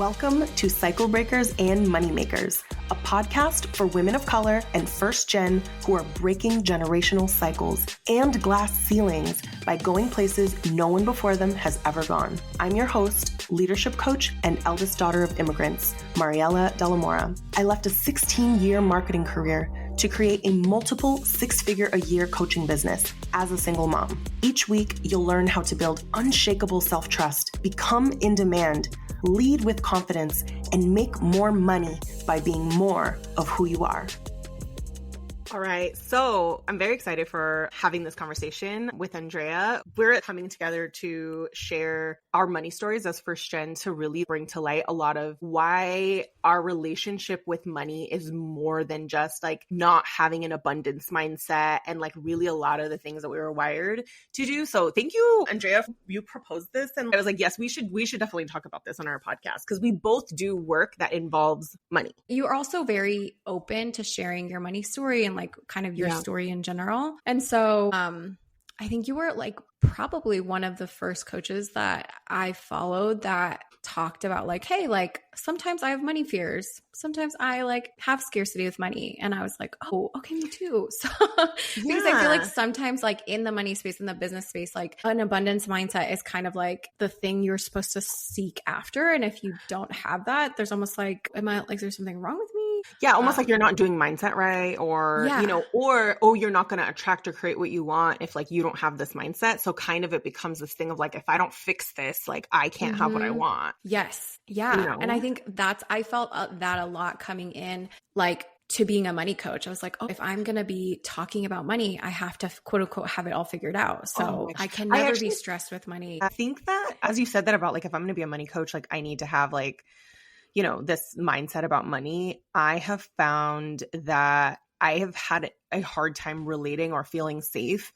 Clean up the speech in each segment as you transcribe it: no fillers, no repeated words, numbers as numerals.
Welcome to Cycle Breakers and Moneymakers, a podcast for women of color and first gen who are breaking generational cycles and glass ceilings by going places no one before them has ever gone. I'm your host, leadership coach, and eldest daughter of immigrants, Mariela Delamora. I left a 16-year marketing career to create a multiple six-figure-a-year coaching business as a single mom. Each week, you'll learn how to build unshakable self-trust, become in demand, lead with confidence, and make more money by being more of who you are. All right, so I'm very excited for having this conversation with Andrea. We're coming together to share our money stories as first gen to really bring to light a lot of why our relationship with money is more than just like not having an abundance mindset and like really a lot of the things that we were wired to do. So thank you, Andrea. You proposed this and I was like, yes, we should definitely talk about this on our podcast because we both do work that involves money. You are also very open to sharing your money story and like kind of your story in general. And so I think you were like probably one of the first coaches that I followed that talked about like, hey, like sometimes I have money fears. Sometimes I like have scarcity with money. And I was like, oh, okay, me too. So because I feel like sometimes like in the money space, in the business space, like an abundance mindset is kind of like the thing you're supposed to seek after. And if you don't have that, there's almost like, is there something wrong with me? Yeah, almost like you're not doing mindset right or, you know, or, oh, you're not going to attract or create what you want if like you don't have this mindset. So kind of it becomes this thing of like, if I don't fix this, like I can't have what I want. Yes. Yeah. You know? And I think I felt that a lot coming in like to being a money coach. I was like, oh, if I'm going to be talking about money, I have to quote unquote have it all figured out. So I can never be stressed with money. I think that as you said that about like, if I'm going to be a money coach, like I need to have like, you know, this mindset about money. I have found that I have had a hard time relating or feeling safe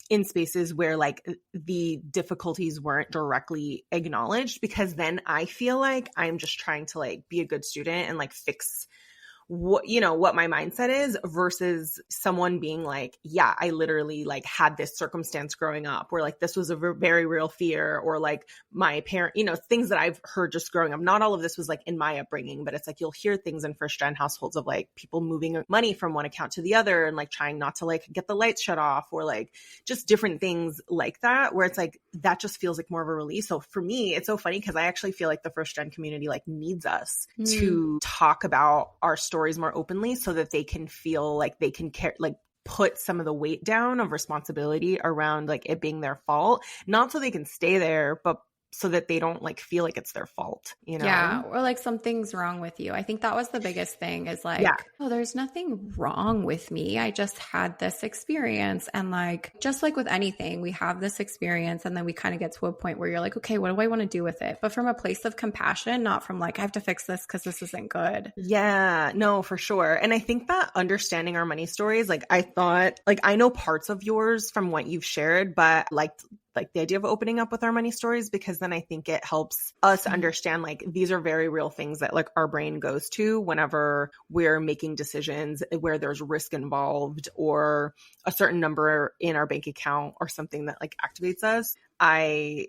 in spaces where like the difficulties weren't directly acknowledged, because then I feel like I'm just trying to like be a good student and like fix what, you know, what my mindset is versus someone being like, yeah, I literally like had this circumstance growing up where like this was a very real fear, or like my parent, you know, things that I've heard just growing up. Not all of this was like in my upbringing, but it's like you'll hear things in first gen households of like people moving money from one account to the other and like trying not to like get the lights shut off or like just different things like that, where it's like that just feels like more of a release. So for me, it's so funny because I actually feel like the first gen community like needs us to talk about our stories more openly so that they can feel like they can care, like put some of the weight down of responsibility around like it being their fault, not so they can stay there, but so that they don't like feel like it's their fault, you know? Yeah. Or like something's wrong with you. I think that was the biggest thing is like, oh, there's nothing wrong with me. I just had this experience. And like, just like with anything, we have this experience and then we kind of get to a point where you're like, okay, what do I want to do with it? But from a place of compassion, not from like, I have to fix this because this isn't good. Yeah, no, for sure. And I think that understanding our money stories, like I thought, like I know parts of yours from what you've shared, but like the idea of opening up with our money stories, because then I think it helps us understand like these are very real things that like our brain goes to whenever we're making decisions where there's risk involved or a certain number in our bank account or something that like activates us. I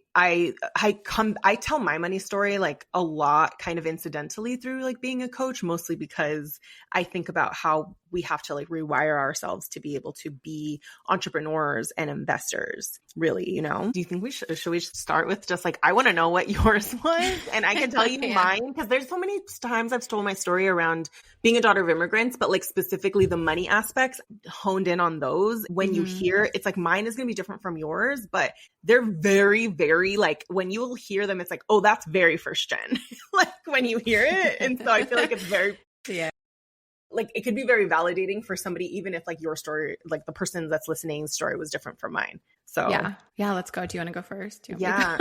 tell my money story like a lot kind of incidentally through like being a coach, mostly because I think about how we have to like rewire ourselves to be able to be entrepreneurs and investors, really, you know? Do you think should we start with just like, I want to know what yours was and I can tell you mine, because there's so many times I've told my story around being a daughter of immigrants, but like specifically the money aspects, honed in on those. When you hear, it's like mine is going to be different from yours, but they're very, very like when you will hear them, it's like, oh, that's very first gen, like when you hear it. And so I feel like it's very, like it could be very validating for somebody, even if like your story, like the person that's listening's story was different from mine. So yeah, let's go. Do you want to go first? Yeah.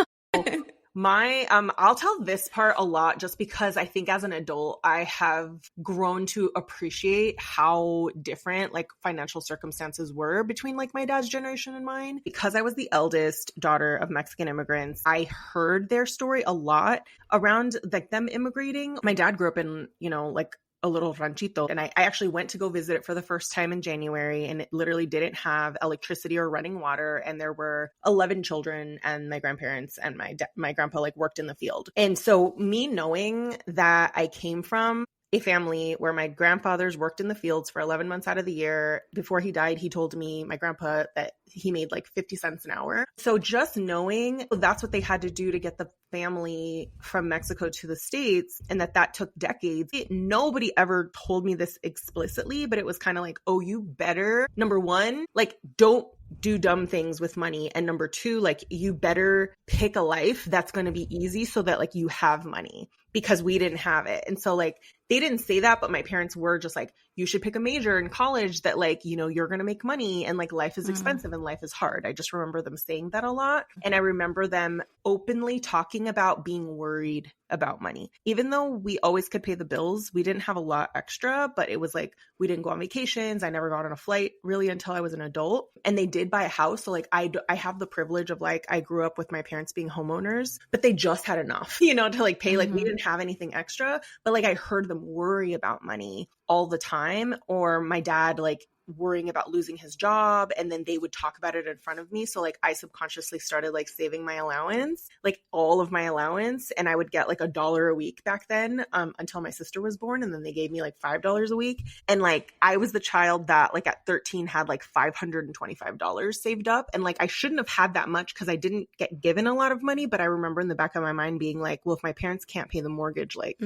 I'll tell this part a lot just because I think as an adult, I have grown to appreciate how different like financial circumstances were between like my dad's generation and mine. Because I was the eldest daughter of Mexican immigrants, I heard their story a lot around like them immigrating. My dad grew up in, you know, like a little ranchito. And I actually went to go visit it for the first time in January, and it literally didn't have electricity or running water. And there were 11 children, and my grandparents and my grandpa like worked in the field. And so me knowing that I came from a family where my grandfathers worked in the fields for 11 months out of the year. Before he died, he told me, my grandpa, that he made like 50 cents an hour. So just knowing that's what they had to do to get the family from Mexico to the States, and that took decades. Nobody ever told me this explicitly, but it was kind of like, oh, you better, number one, like, don't do dumb things with money. And number two, like, you better pick a life that's going to be easy so that like you have money, because we didn't have it. And so like, they didn't say that, but my parents were just like, you should pick a major in college that like, you know, you're going to make money, and like life is expensive and life is hard. I just remember them saying that a lot. And I remember them openly talking about being worried about money. Even though we always could pay the bills, we didn't have a lot extra, but it was like, we didn't go on vacations. I never got on a flight really until I was an adult. And they did buy a house. So like, I have the privilege of like, I grew up with my parents being homeowners, but they just had enough, you know, to like pay, like we didn't have anything extra, but like I heard them worry about money all the time. Or my dad like worrying about losing his job, and then they would talk about it in front of me. So like I subconsciously started like saving my allowance, like all of my allowance, and I would get like $1 a week back then, until my sister was born, and then they gave me like $5 a week. And like I was the child that like at 13 had like $525 saved up, and like I shouldn't have had that much because I didn't get given a lot of money, but I remember in the back of my mind being like, well, if my parents can't pay the mortgage, like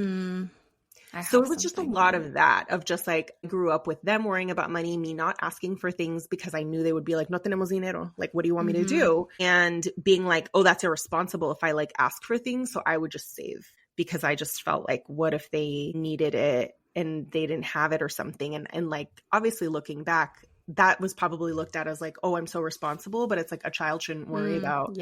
so it was just a lot of that, of just like, I grew up with them worrying about money, me not asking for things because I knew they would be like, no tenemos dinero. Like, what do you want me to do? And being like, oh, that's irresponsible if I like ask for things. So I would just save, because I just felt like, what if they needed it and they didn't have it or something? And like, obviously looking back, that was probably looked at as like, oh, I'm so responsible, but it's like a child shouldn't worry about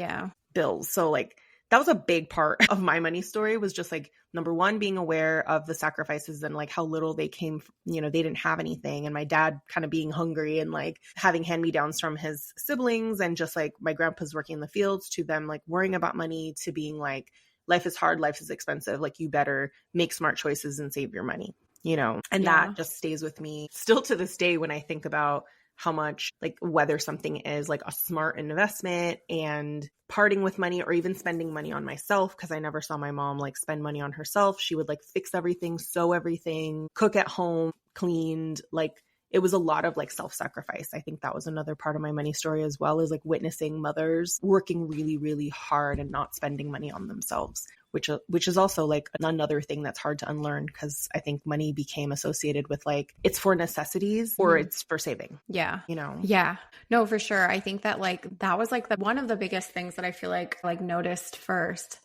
bills. So like, that was a big part of my money story, was just like, number one, being aware of the sacrifices and like how little they came from, you know, they didn't have anything. And my dad kind of being hungry and like having hand-me-downs from his siblings, and just like my grandpa's working in the fields, to them like worrying about money, to being like, life is hard, life is expensive. Like, you better make smart choices and save your money, you know? And that just stays with me still to this day when I think about how much, like, whether something is like a smart investment and parting with money, or even spending money on myself, because I never saw my mom like spend money on herself. She would like fix everything, sew everything, cook at home, cleaned. Like, it was a lot of like self-sacrifice. I think that was another part of my money story as well, is like witnessing mothers working really, really hard and not spending money on themselves, which is also like another thing that's hard to unlearn, because I think money became associated with like, it's for necessities or it's for saving. Yeah. You know? Yeah. No, for sure. I think that like, that was like one of the biggest things that I feel like noticed first.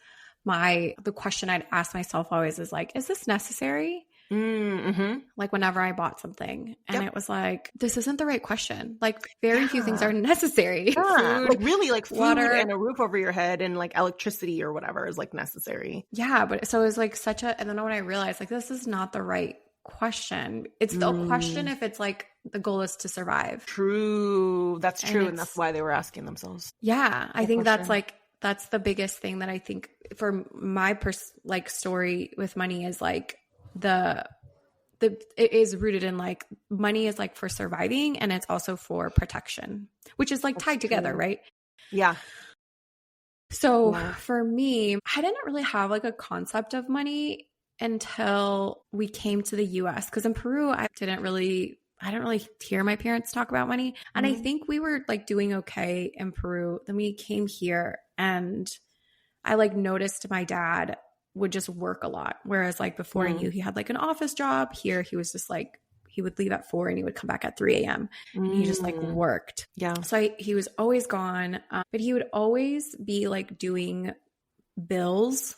The question I'd ask myself always is like, is this necessary? Like whenever I bought something, and it was like, this isn't the right question. Like, very few things are necessary. Food, like really, like food, water, and a roof over your head, and like electricity or whatever is like necessary. Yeah. But so it was like and then when I realized like, this is not the right question. It's the question if it's like, the goal is to survive. True. That's true. And that's why they were asking themselves. Yeah. I think that's like, that's the biggest thing that I think for my story with money is like, it is rooted in like, money is like for surviving, and it's also for protection, which is like tied together, right? Yeah. So for me, I didn't really have like a concept of money until we came to the US, because in Peru, I didn't really hear my parents talk about money. And I think we were like doing okay in Peru. Then we came here, and I like noticed my dad would just work a lot. Whereas like before I knew he had like an office job, here he was just like, he would leave at 4 and he would come back at 3 a.m. and he just like worked. Yeah. So he was always gone, but he would always be like doing bills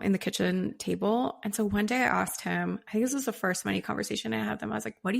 in the kitchen table. And so one day I asked him, I think this was the first money conversation I had with him. I was like, why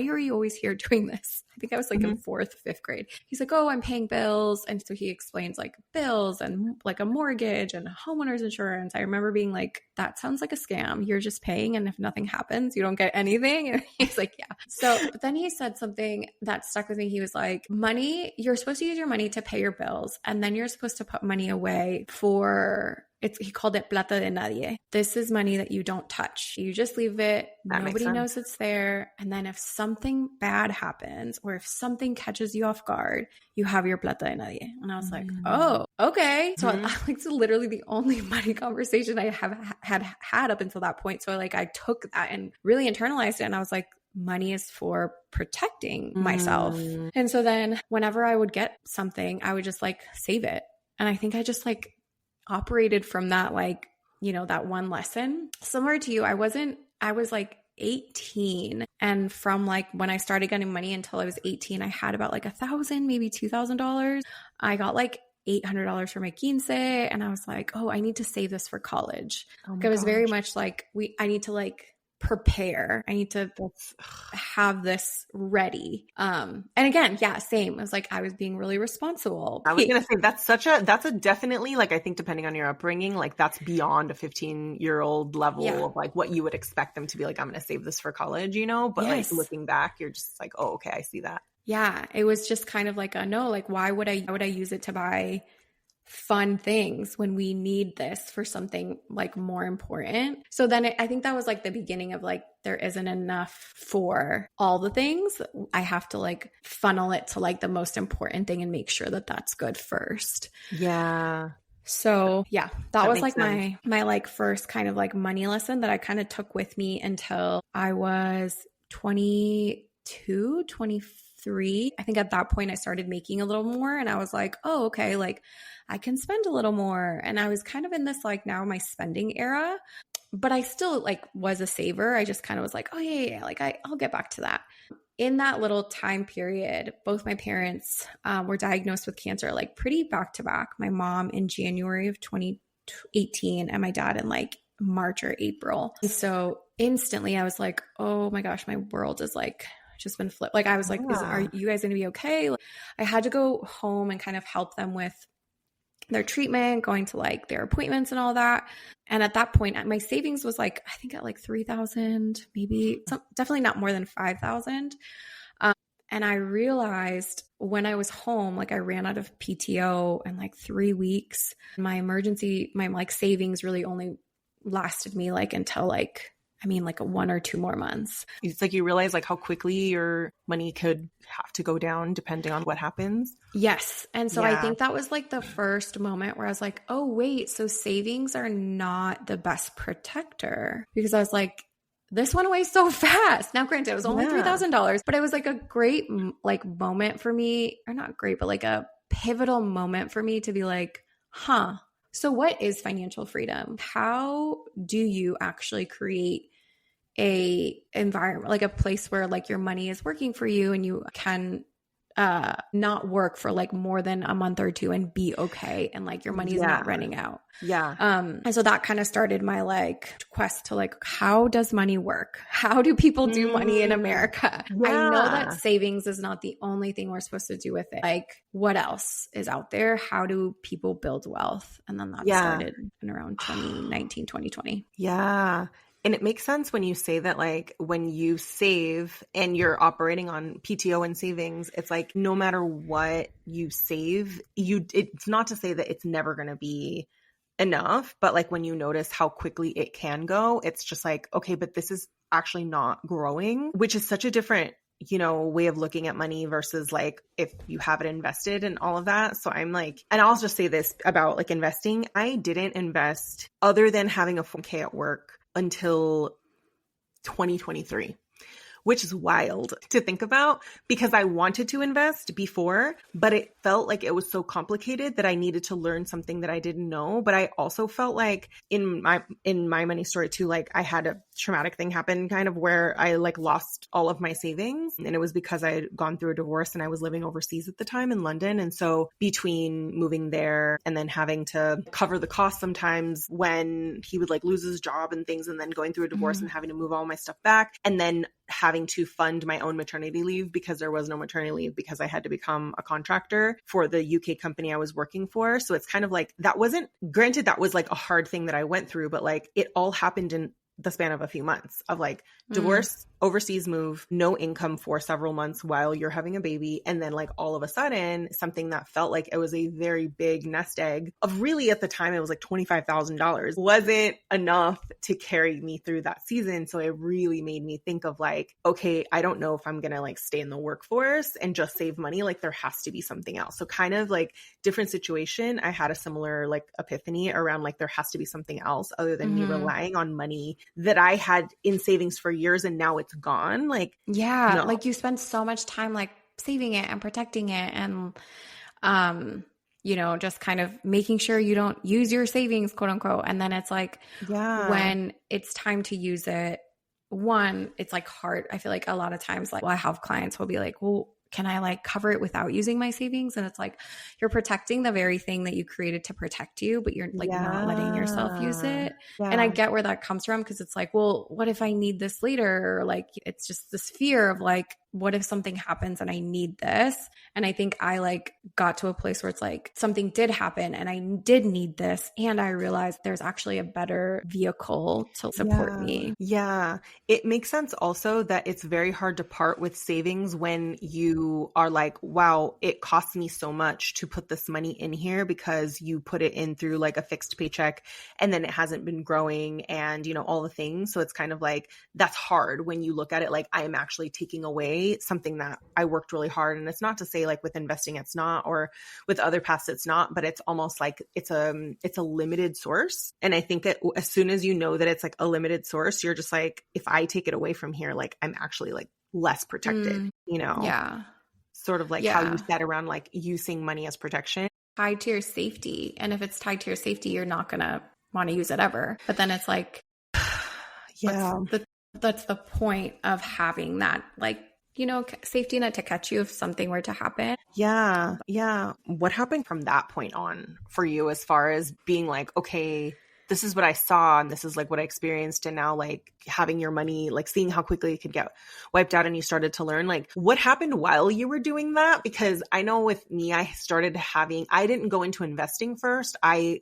are you always here doing this? I think I was like in 4th, 5th grade. He's like, oh, I'm paying bills. And so he explains like bills and like a mortgage and homeowner's insurance. I remember being like, that sounds like a scam. You're just paying, and if nothing happens, you don't get anything. And he's like, yeah. So, but then he said something that stuck with me. He was like, money, you're supposed to use your money to pay your bills, and then you're supposed to put money away for he called it plata de nadie. This is money that you don't touch. You just leave it. Nobody knows it's there. And then if something bad happens or if something catches you off guard, you have your plata de nadie. And I was like, oh, okay. So it's literally the only money conversation I have had up until that point. So like I took that and really internalized it. And I was like, money is for protecting myself. And so then whenever I would get something, I would just like save it. And I think I just like operated from that, like, you know, that one lesson. Similar to you, I was like 18. And from like when I started getting money until I was 18, I had about like $1,000, maybe $2,000. I got like $800 for my quince. And I was like, oh, I need to save this for college. It was very much like I need to like prepare. I need to have this ready. And again, yeah, same. It was like I was being really responsible. I was going to say that's a definitely, like, I think depending on your upbringing, like that's beyond a 15-year-old level of like what you would expect them to be like, I'm going to save this for college, you know, but like looking back, you're just like, oh, okay, I see that. Yeah. It was just kind of like no, like why would I use it to buy fun things when we need this for something like more important? So then I think that was like the beginning of like, there isn't enough for all the things. I have to like funnel it to like the most important thing and make sure that that's good first. Yeah. So yeah, that was like my like first kind of like money lesson that I kind of took with me until I was 22, 23. I think at that point I started making a little more and I was like, oh, okay, like I can spend a little more. And I was kind of in this like now my spending era, but I still like was a saver. I just kind of was like, oh yeah, like I'll get back to that. In that little time period, both my parents were diagnosed with cancer, like pretty back to back. My mom in January of 2018 and my dad in like March or April. And so instantly I was like, oh my gosh, my world is like just been flipped. Like I was like, are you guys going to be okay? Like, I had to go home and kind of help them with their treatment, going to like their appointments and all that. And at that point, my savings was like, I think at like 3,000, maybe definitely not more than 5,000. And I realized when I was home, like I ran out of PTO in like 3 weeks. My like savings really only lasted me like until like 1 or 2 more months. It's like you realize like how quickly your money could have to go down depending on what happens. Yes. And so I think that was like the first moment where I was like, oh, wait, so savings are not the best protector, because I was like, this went away so fast. Now, granted, it was only $3,000, but it was like a great like moment for me, or not great, but like a pivotal moment for me to be like, so what is financial freedom? How do you actually create a environment, like a place where like your money is working for you and you can not work for like more than a month or 2 and be okay, and like your money is not running out. And so that kind of started my like quest to like, how does money work? How do people do money in America? I know that savings is not the only thing we're supposed to do with it. Like what else is out there? How do people build wealth? And then that started in around 2019, 2020. Yeah. And it makes sense when you say that, like, when you save and you're operating on PTO and savings, it's like no matter what you save, it's not to say that it's never going to be enough, but like when you notice how quickly it can go, it's just like, okay, but this is actually not growing, which is such a different, you know, way of looking at money versus like if you have it invested and all of that. So I'm like, and I'll just say this about like investing. I didn't invest other than having a 401k at work until 2023, which is wild to think about because I wanted to invest before, but it felt like it was so complicated that I needed to learn something that I didn't know. But I also felt like in my money story too, like I had a traumatic thing happen kind of where I like lost all of my savings. And it was because I had gone through a divorce and I was living overseas at the time in London. And so between moving there and then having to cover the cost sometimes when he would like lose his job and things, and then going through a divorce and having to move all my stuff back, and then having to fund my own maternity leave because there was no maternity leave because I had to become a contractor for the UK company I was working for. So it's kind of like, that wasn't, granted, that was like a hard thing that I went through, but like it all happened in the span of a few months of like divorce, overseas move, no income for several months while you're having a baby. And then like all of a sudden, something that felt like it was a very big nest egg of really at the time, it was like $25,000 wasn't enough to carry me through that season. So it really made me think of like, okay, I don't know if I'm going to like stay in the workforce and just save money. Like there has to be something else. So kind of like different situation. I had a similar like epiphany around like there has to be something else other than me relying on money that I had in savings for years and now it's gone. Like, yeah, no. like you spend so much time like saving it and protecting it and, you know, just kind of making sure you don't use your savings, quote unquote. And then it's like, when it's time to use it, one, it's like hard. I feel like a lot of times, like, well, I have clients who will be like, well, can I like cover it without using my savings? And it's like, you're protecting the very thing that you created to protect you, but you're like not letting yourself use it. Yeah. And I get where that comes from. Cause it's like, well, what if I need this later? Or like, it's just this fear of like, what if something happens and I need this? And I think I like got to a place where it's like something did happen and I did need this. And I realized there's actually a better vehicle to support me. Yeah. It makes sense also that it's very hard to part with savings when you are like, wow, it costs me so much to put this money in here because you put it in through like a fixed paycheck and then it hasn't been growing and, you know, all the things. So it's kind of like, that's hard when you look at it like I am actually taking away something that I worked really hard. And it's not to say like with investing, it's not, or with other paths, it's not, but it's almost like it's a limited source. And I think that as soon as you know that it's like a limited source, you're just like, if I take it away from here, like I'm actually like less protected, you know? Yeah. Sort of like how you said around like using money as protection. Tied to your safety. And if it's tied to your safety, you're not going to want to use it ever. But then it's like, that's the point of having that, like, you know, safety net to catch you if something were to happen. Yeah. Yeah. What happened from that point on for you as far as being like, okay, this is what I saw and this is like what I experienced. And now like having your money, like seeing how quickly it could get wiped out and you started to learn, like what happened while you were doing that? Because I know with me, I didn't go into investing first. I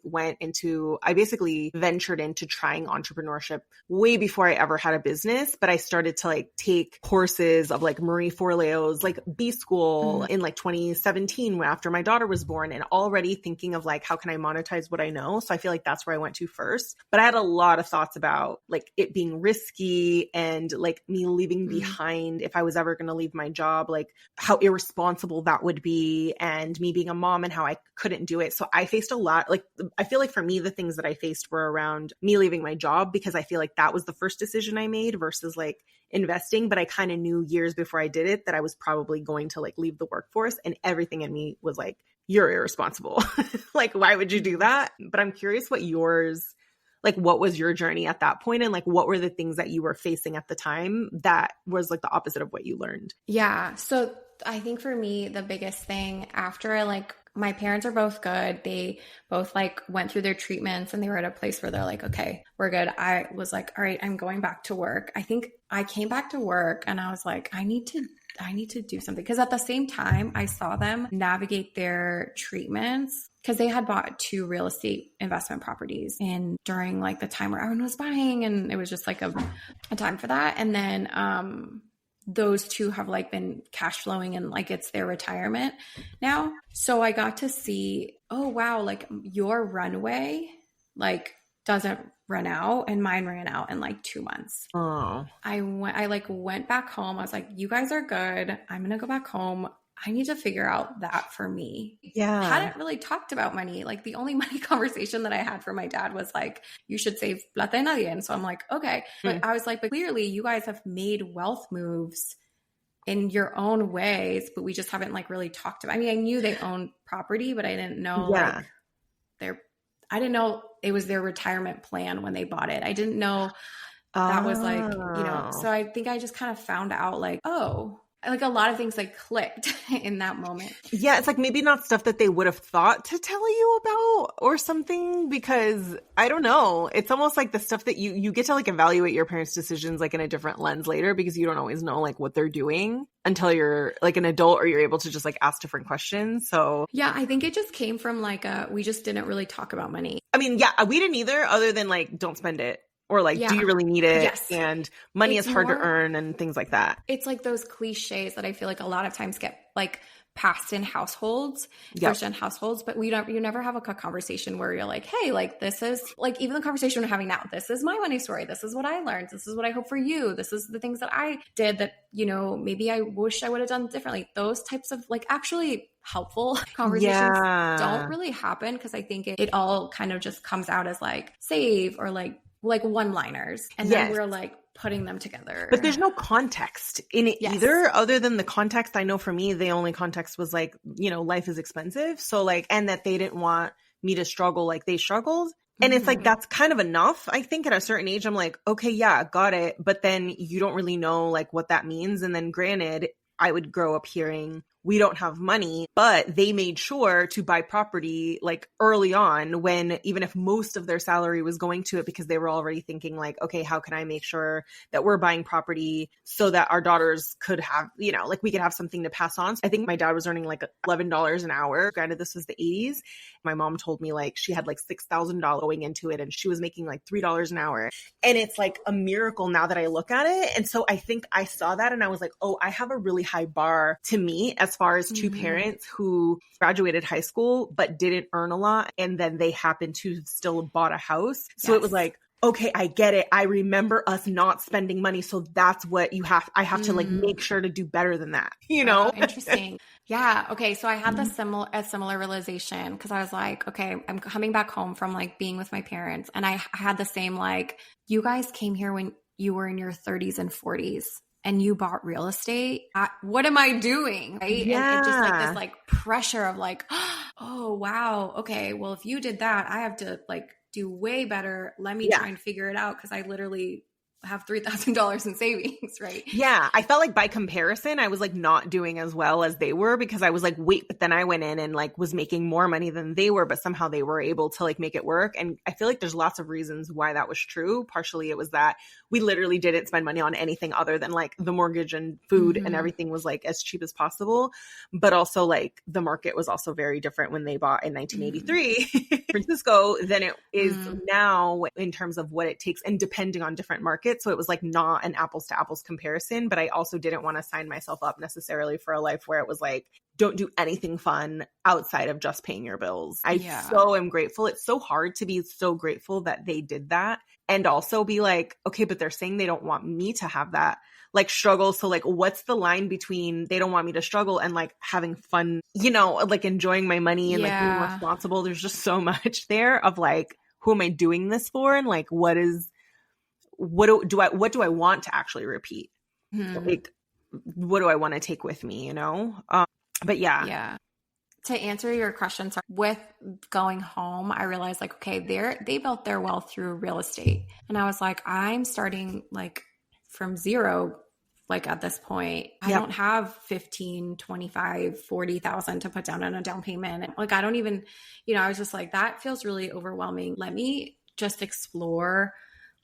basically ventured into trying entrepreneurship way before I ever had a business, but I started to like take courses of like Marie Forleo's like B School in like 2017 after my daughter was born and already thinking of like, how can I monetize what I know? So I feel like that's where I went to first, but I had a lot of thoughts about like it being risky and like me leaving behind if I was ever going to leave my job, like how irresponsible that would be and me being a mom and how I couldn't do it. So I faced a lot. Like, I feel like for me, the things that I faced were around me leaving my job because I feel like that was the first decision I made versus like investing. But I kind of knew years before I did it that I was probably going to like leave the workforce and everything in me was like, you're irresponsible. Like, why would you do that? But I'm curious what was your journey at that point? And like, what were the things that you were facing at the time that was like the opposite of what you learned? Yeah. So I think for me, the biggest thing after like, my parents are both good. They both like went through their treatments and they were at a place where they're like, okay, we're good. I was like, all right, I'm going back to work. I think I came back to work and I was like, I need to do something. Because at the same time, I saw them navigate their treatments because they had bought 2 real estate investment properties and during like the time where everyone was buying and it was just like a time for that. And then those 2 have like been cash flowing and like it's their retirement now. So I got to see, oh wow, like your runway like doesn't run out and mine ran out in like 2 months. Oh. I went back home. I was like, you guys are good. I'm going to go back home. I need to figure out that for me. Yeah. I hadn't really talked about money. Like the only money conversation that I had for my dad was like, you should save plata en nadie. And so I'm like, okay. But I was like, but clearly you guys have made wealth moves in your own ways, but we just haven't like really talked about, I mean, I knew they owned property, but I didn't know I didn't know it was their retirement plan when they bought it. I didn't know that was like, you know, so I think I just kind of found out like, oh, like a lot of things like clicked in that moment. Yeah. It's like maybe not stuff that they would have thought to tell you about or something, because I don't know. It's almost like the stuff that you get to like evaluate your parents' decisions like in a different lens later, because you don't always know like what they're doing until you're like an adult or you're able to just like ask different questions. So yeah, I think it just came from like we just didn't really talk about money. I mean, yeah, we didn't either, other than like, don't spend it. Or like, do you really need it? Yes. And money is hard to earn and things like that. It's like those cliches that I feel like a lot of times get like passed in households, Christian households, but you never have a conversation where you're like, hey, like this is like even the conversation we're having now, this is my money story. This is what I learned. This is what I hope for you. This is the things that I did that, you know, maybe I wish I would have done differently. Those types of like actually helpful conversations don't really happen because I think it all kind of just comes out as like save or like one-liners. And then we're like putting them together. But there's no context in it either, other than the context. I know for me, the only context was like, you know, life is expensive. So like, and that they didn't want me to struggle like they struggled. And it's like, that's kind of enough. I think at a certain age, I'm like, okay, yeah, got it. But then you don't really know like what that means. And then granted, I would grow up hearing, we don't have money, but they made sure to buy property like early on when even if most of their salary was going to it because they were already thinking like, okay, how can I make sure that we're buying property so that our daughters could have, you know, like we could have something to pass on. So I think my dad was earning like $11 an hour. Granted, this was the 80s. My mom told me like she had like $6,000 going into it and she was making like $3 an hour. And it's like a miracle now that I look at it. And so I think I saw that and I was like, oh, I have a really high bar to meet as far as two parents who graduated high school but didn't earn a lot and then they happened to still bought a house. So it was like, okay, I get it. I remember us not spending money. So that's what I have to like make sure to do better than that, you know? Interesting. Yeah. Okay. So I had a similar realization because I was like, okay, I'm coming back home from like being with my parents. And I had the same, like, you guys came here when you were in your 30s and 40s. And you bought real estate. What am I doing? Right. Yeah. And just like this like pressure of like, oh, wow. Okay. Well, if you did that, I have to like do way better. Let me try and figure it out. Cause I literally have $3,000 in savings, right? Yeah. I felt like by comparison, I was like not doing as well as they were because I was like, wait, but then I went in and like was making more money than they were, but somehow they were able to like make it work. And I feel like there's lots of reasons why that was true. Partially it was that we literally didn't spend money on anything other than like the mortgage and food and everything was like as cheap as possible. But also like the market was also very different when they bought in 1983 Francisco than it is now in terms of what it takes and depending on different markets. So it was like not an apples to apples comparison, but I also didn't want to sign myself up necessarily for a life where it was like, don't do anything fun outside of just paying your bills. I so am grateful. It's so hard to be so grateful that they did that and also be like, okay, but they're saying they don't want me to have that like struggle. So like, what's the line between they don't want me to struggle and like having fun, you know, like enjoying my money and like being responsible. There's just so much there of like, who am I doing this for? And like, what do I want to actually repeat? Like, what do I want to take with me, you know? But yeah. To answer your question, sorry, with going home, I realized like, okay, they built their wealth through real estate. And I was like, I'm starting like from zero. Like at this point, I don't have 15, 25, 40,000 to put down on a down payment. Like, I don't even, you know, I was just like, that feels really overwhelming. Let me just explore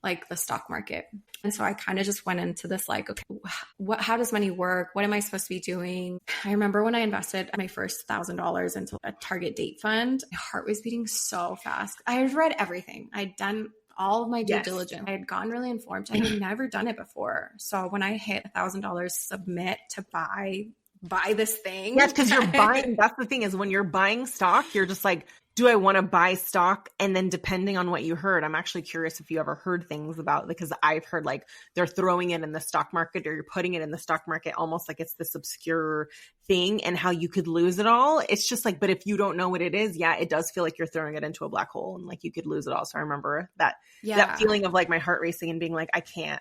like the stock market. And so I kind of just went into this like, okay, how does money work? What am I supposed to be doing? I remember when I invested my first $1,000 into a target date fund, my heart was beating so fast. I had read everything. I'd done all of my due diligence. I had gotten really informed. I had never done it before. So when I hit $1,000 submit to buy this thing. Yes, because you're buying. That's the thing is when you're buying stock, you're just like, do I want to buy stock? And then depending on what you heard, I'm actually curious if you ever heard things about, because I've heard like they're throwing it in the stock market or you're putting it in the stock market almost like it's this obscure thing and how you could lose it all. It's just like, but if you don't know what it is, it does feel like you're throwing it into a black hole and like you could lose it all. So I remember that feeling of like my heart racing and being like, I can't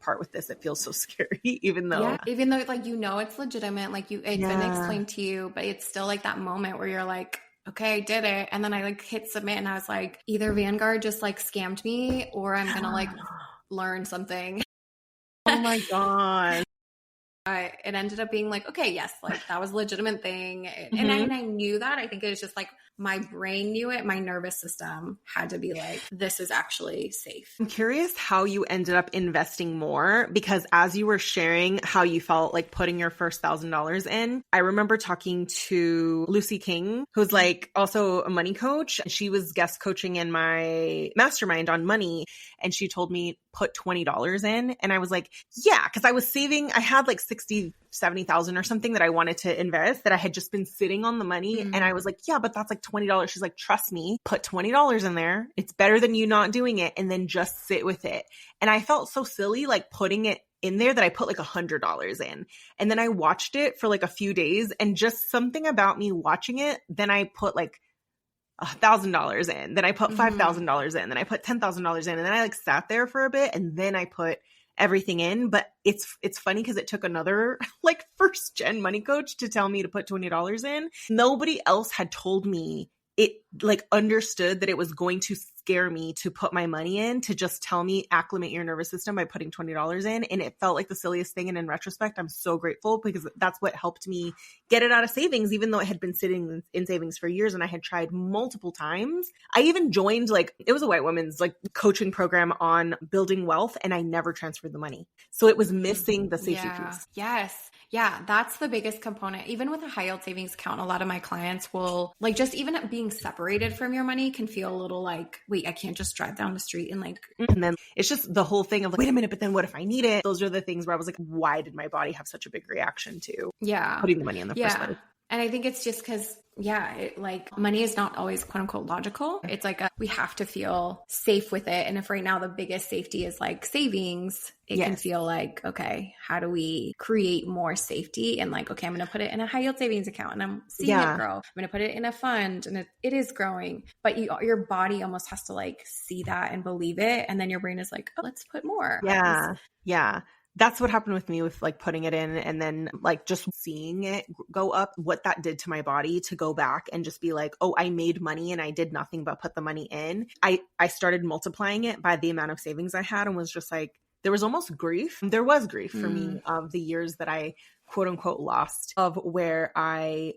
part with this. It feels so scary, even though like, you know, it's legitimate. Like it's been explained to you, but it's still like that moment where you're like, okay, I did it. And then I like hit submit and I was like, either Vanguard just like scammed me or I'm going to like learn something. Oh my God. It ended up being like, okay, yes, like that was a legitimate thing. Mm-hmm. And I knew that. I think it was just like my brain knew it. My nervous system had to be like, this is actually safe. I'm curious how you ended up investing more, because as you were sharing how you felt like putting your first $1,000 in, I remember talking to Lucy King, who's like also a money coach. She was guest coaching in my mastermind on money. And she told me put $20 in. And I was like, yeah, because I was saving, I had like 60, 70,000 or something that I wanted to invest that I had just been sitting on the money. And I was like, yeah, but that's like $20. She's like, trust me, put $20 in there. It's better than you not doing it. And then just sit with it. And I felt so silly, like putting it in there, that I put like $100 in. And then I watched it for like a few days, and just something about me watching it. Then I put like $1,000 in, then I put $5,000 in, then I put $10,000 in, and then I like sat there for a bit, and then I put everything in. But it's funny because it took another like first gen money coach to tell me to put $20 in. Nobody else had told me it, like understood that it was going to scare me to put my money in, to just tell me acclimate your nervous system by putting $20 in. And it felt like the silliest thing. And in retrospect, I'm so grateful, because that's what helped me get it out of savings, even though it had been sitting in savings for years and I had tried multiple times. I even joined, like, it was a white woman's like coaching program on building wealth, and I never transferred the money. So it was missing the safety piece. Yes. Yeah, that's the biggest component. Even with a high yield savings account, a lot of my clients will like, just even being separated from your money can feel a little like, wait, I can't just drive down the street and like. And then it's just the whole thing of like, wait a minute, but then what if I need it? Those are the things where I was like, why did my body have such a big reaction to putting the money in the first place? And I think it's just because, like money is not always quote unquote logical. It's like we have to feel safe with it. And if right now the biggest safety is like savings, it can feel like, okay, how do we create more safety? And like, okay, I'm going to put it in a high yield savings account and I'm seeing it grow. I'm going to put it in a fund and it is growing. But your body almost has to like see that and believe it. And then your brain is like, oh, let's put more. Yeah. That's what happened with me with like putting it in, and then like just seeing it go up, what that did to my body to go back and just be like, oh, I made money and I did nothing but put the money in. I started multiplying it by the amount of savings I had, and was just like, there was almost grief. There was grief for me of the years that I quote unquote lost, of where I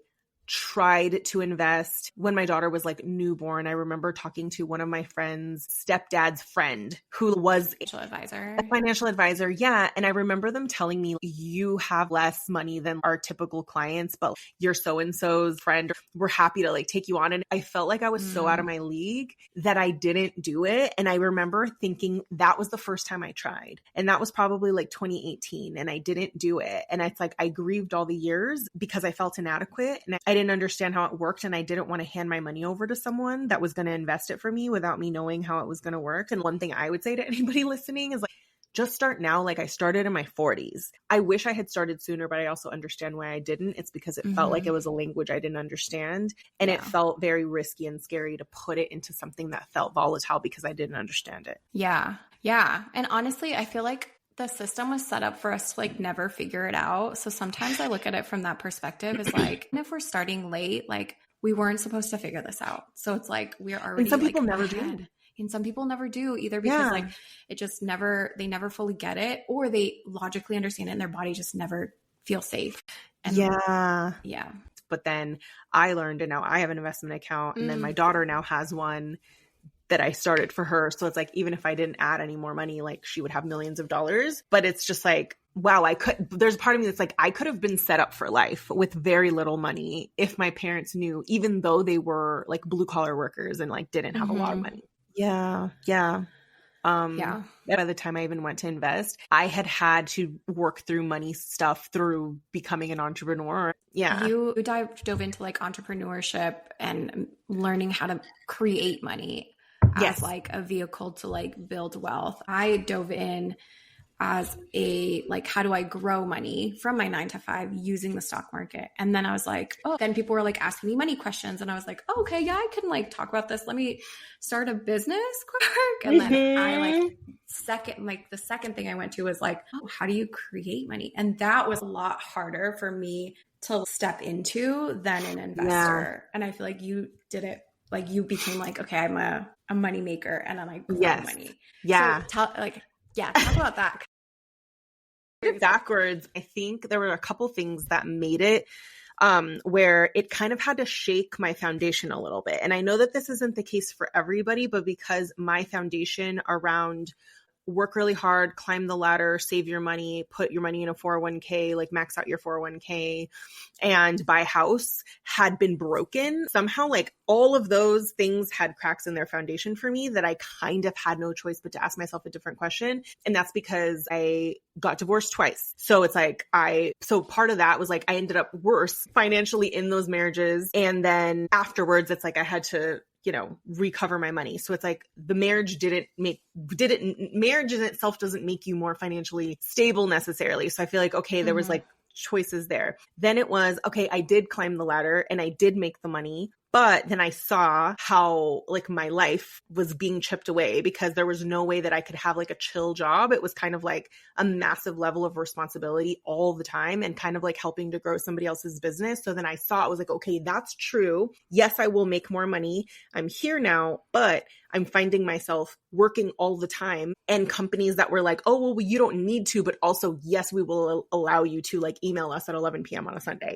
tried to invest when my daughter was like newborn. I remember talking to one of my friend's stepdad's friend who was a financial advisor. Yeah. And I remember them telling me, you have less money than our typical clients, but you're so-and-so's friend. We're happy to like take you on. And I felt like I was so out of my league that I didn't do it. And I remember thinking that was the first time I tried. And that was probably like 2018. And I didn't do it. And it's like, I grieved all the years because I felt inadequate. And I didn't understand how it worked, and I didn't want to hand my money over to someone that was going to invest it for me without me knowing how it was going to work. And one thing I would say to anybody listening is like, just start now. Like I started in my 40s. I wish I had started sooner, but I also understand why I didn't. It's because it felt like it was a language I didn't understand, and it felt very risky and scary to put it into something that felt volatile because I didn't understand it. Yeah. And honestly, I feel like the system was set up for us to like never figure it out. So sometimes I look at it from that perspective as like, if we're starting late, like we weren't supposed to figure this out. So it's like, we're already and some people like never ahead. do. And some people never do either, because like it just they never fully get it, or they logically understand it and their body just never feels safe. And But then I learned, and now I have an investment account, and then my daughter now has one that I started for her. So it's like, even if I didn't add any more money, like she would have millions of dollars. But it's just like, wow, there's a part of me that's like, I could have been set up for life with very little money if my parents knew, even though they were like blue collar workers and like didn't have a lot of money. Yeah. By the time I even went to invest, I had to work through money stuff through becoming an entrepreneur. Yeah. You dove into like entrepreneurship and learning how to create money as like a vehicle to like build wealth. I dove in as a like, how do I grow money from my 9 to 5 using the stock market? And then I was like, then people were like asking me money questions, and I was like, okay, yeah, I can like talk about this. Let me start a business quick. And then I the second thing I went to was like, how do you create money? And that was a lot harder for me to step into than an investor. And I feel like you did it. Like you became like, okay, I'm a money maker, and then I grow money. Yeah. So talk about that. backwards, I think there were a couple things that made it where it kind of had to shake my foundation a little bit. And I know that this isn't the case for everybody, but because my foundation around work really hard, climb the ladder, save your money, put your money in a 401k, like max out your 401k, and buy a house had been broken. Somehow, like all of those things had cracks in their foundation for me that I kind of had no choice but to ask myself a different question. And that's because I got divorced twice. So it's like so part of that was like I ended up worse financially in those marriages. And then afterwards, it's like I had to recover my money. So it's like the marriage marriage in itself doesn't make you more financially stable necessarily. So I feel like, okay, there was like choices there. Then it was, okay, I did climb the ladder and I did make the money. But then I saw how like my life was being chipped away because there was no way that I could have like a chill job. It was kind of like a massive level of responsibility all the time and kind of like helping to grow somebody else's business. So then I saw it was like, okay, that's true. Yes, I will make more money. I'm here now, but I'm finding myself working all the time and companies that were like, oh, well, you don't need to, but also, yes, we will allow you to like email us at 11 p.m. on a Sunday.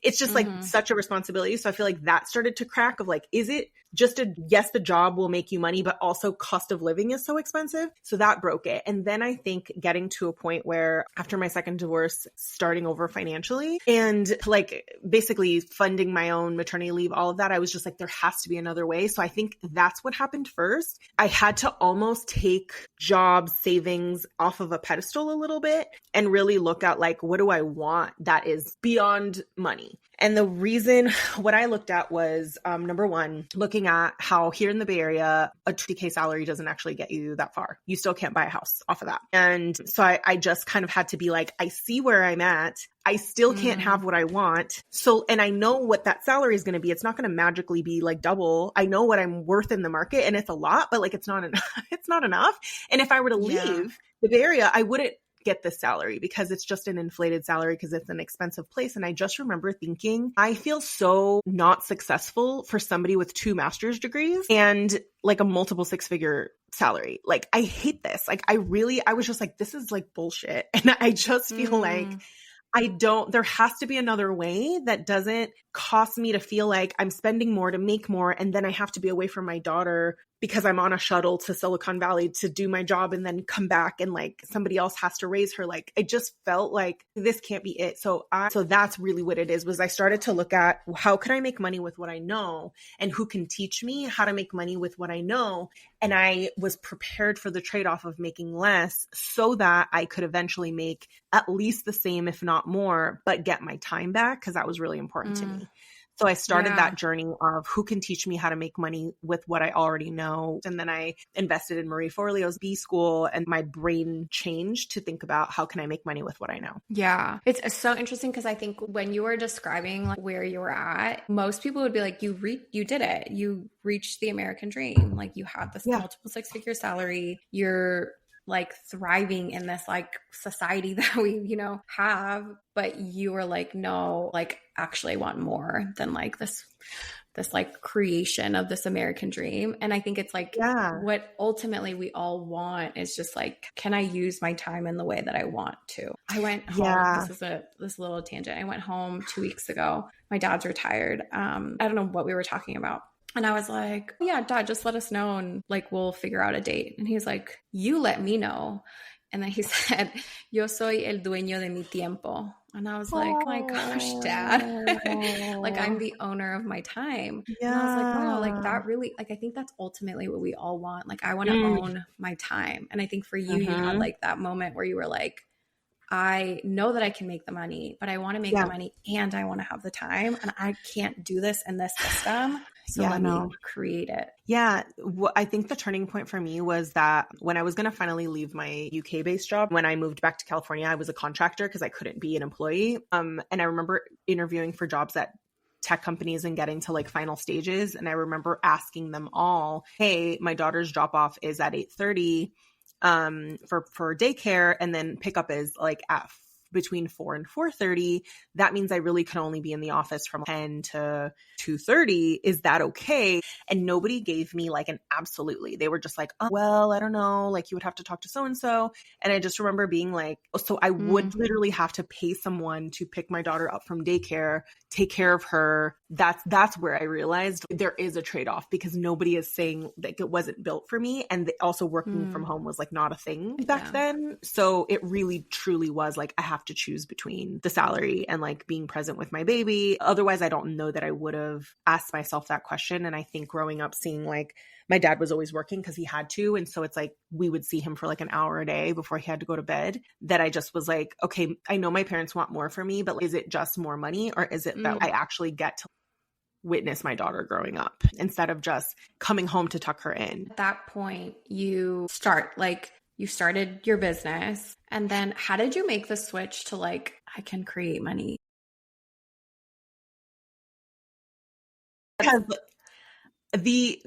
It's just like such a responsibility. So I feel like that started to crack of like, is it just yes, the job will make you money, but also cost of living is so expensive. So that broke it. And then I think getting to a point where after my second divorce, starting over financially and like basically funding my own maternity leave, all of that, I was just like, there has to be another way. So I think that's what happened first. I had to almost take job savings off of a pedestal a little bit and really look at like, what do I want that is beyond money? And the reason what I looked at was number one, looking at how here in the Bay Area, a 20K salary doesn't actually get you that far. You still can't buy a house off of that. And so I just kind of had to be like, I see where I'm at. I still can't have what I want. So, and I know what that salary is going to be. It's not going to magically be like double. I know what I'm worth in the market and it's a lot, but like, it's not enough. It's not enough. And if I were to leave the Bay Area, I wouldn't get this salary because it's just an inflated salary because it's an expensive place. And I just remember thinking, I feel so not successful for somebody with 2 master's degrees and like a multiple 6-figure salary. Like, I hate this. Like, I was just like, this is like bullshit. And I just feel like there has to be another way that doesn't cost me to feel like I'm spending more to make more. And then I have to be away from my daughter because I'm on a shuttle to Silicon Valley to do my job and then come back and like somebody else has to raise her. Like, it just felt like this can't be it. So that's really what it is, was I started to look at how can I make money with what I know and who can teach me how to make money with what I know. And I was prepared for the trade-off of making less so that I could eventually make at least the same, if not more, but get my time back because that was really important to me. So I started that journey of who can teach me how to make money with what I already know. And then I invested in Marie Forleo's B School and my brain changed to think about how can I make money with what I know. Yeah. It's so interesting because I think when you were describing like where you were at, most people would be like, you did it. You reached the American dream. Like you had this multiple 6-figure salary. You're like thriving in this like society that we, have, but you were like, no, like actually I want more than like this like creation of this American dream. And I think it's like what ultimately we all want is just like, can I use my time in the way that I want to? I went home. This little tangent. I went home 2 weeks ago. My dad's retired. I don't know what we were talking about. And I was like, yeah, Dad, just let us know and like, we'll figure out a date. And he's like, you let me know. And then he said, yo soy el dueño de mi tiempo. And I was like, oh my gosh, Dad, like I'm the owner of my time. Yeah. And I was like, wow, like that really, like, I think that's ultimately what we all want. Like I want to own my time. And I think for you, you had like that moment where you were like, I know that I can make the money, but I want to make the money and I want to have the time and I can't do this in this system. So let me create it. Yeah. I think the turning point for me was that when I was going to finally leave my UK-based job, when I moved back to California, I was a contractor because I couldn't be an employee. And I remember interviewing for jobs at tech companies and getting to like final stages. And I remember asking them all, hey, my daughter's drop off is at 8:30 for daycare. And then pickup is like at between 4 and 4:30, that means I really can only be in the office from 10 to 2:30. Is that okay? And nobody gave me like an absolutely. They were just like, oh, well, I don't know. Like you would have to talk to so-and-so. And I just remember being like, so I would literally have to pay someone to pick my daughter up from daycare, take care of her. That's where I realized there is a trade-off, because nobody is saying like it wasn't built for me. And also working from home was like not a thing back then. So it really truly was like, I have to choose between the salary and like being present with my baby. Otherwise, I don't know that I would have asked myself that question. And I think growing up seeing like my dad was always working because he had to. And so it's like we would see him for like an hour a day before he had to go to bed, that I just was like, okay, I know my parents want more for me, but is it just more money, or is it that I actually get to witness my daughter growing up instead of just coming home to tuck her in? At that point, you started your business. And then how did you make the switch to like, I can create money? Because the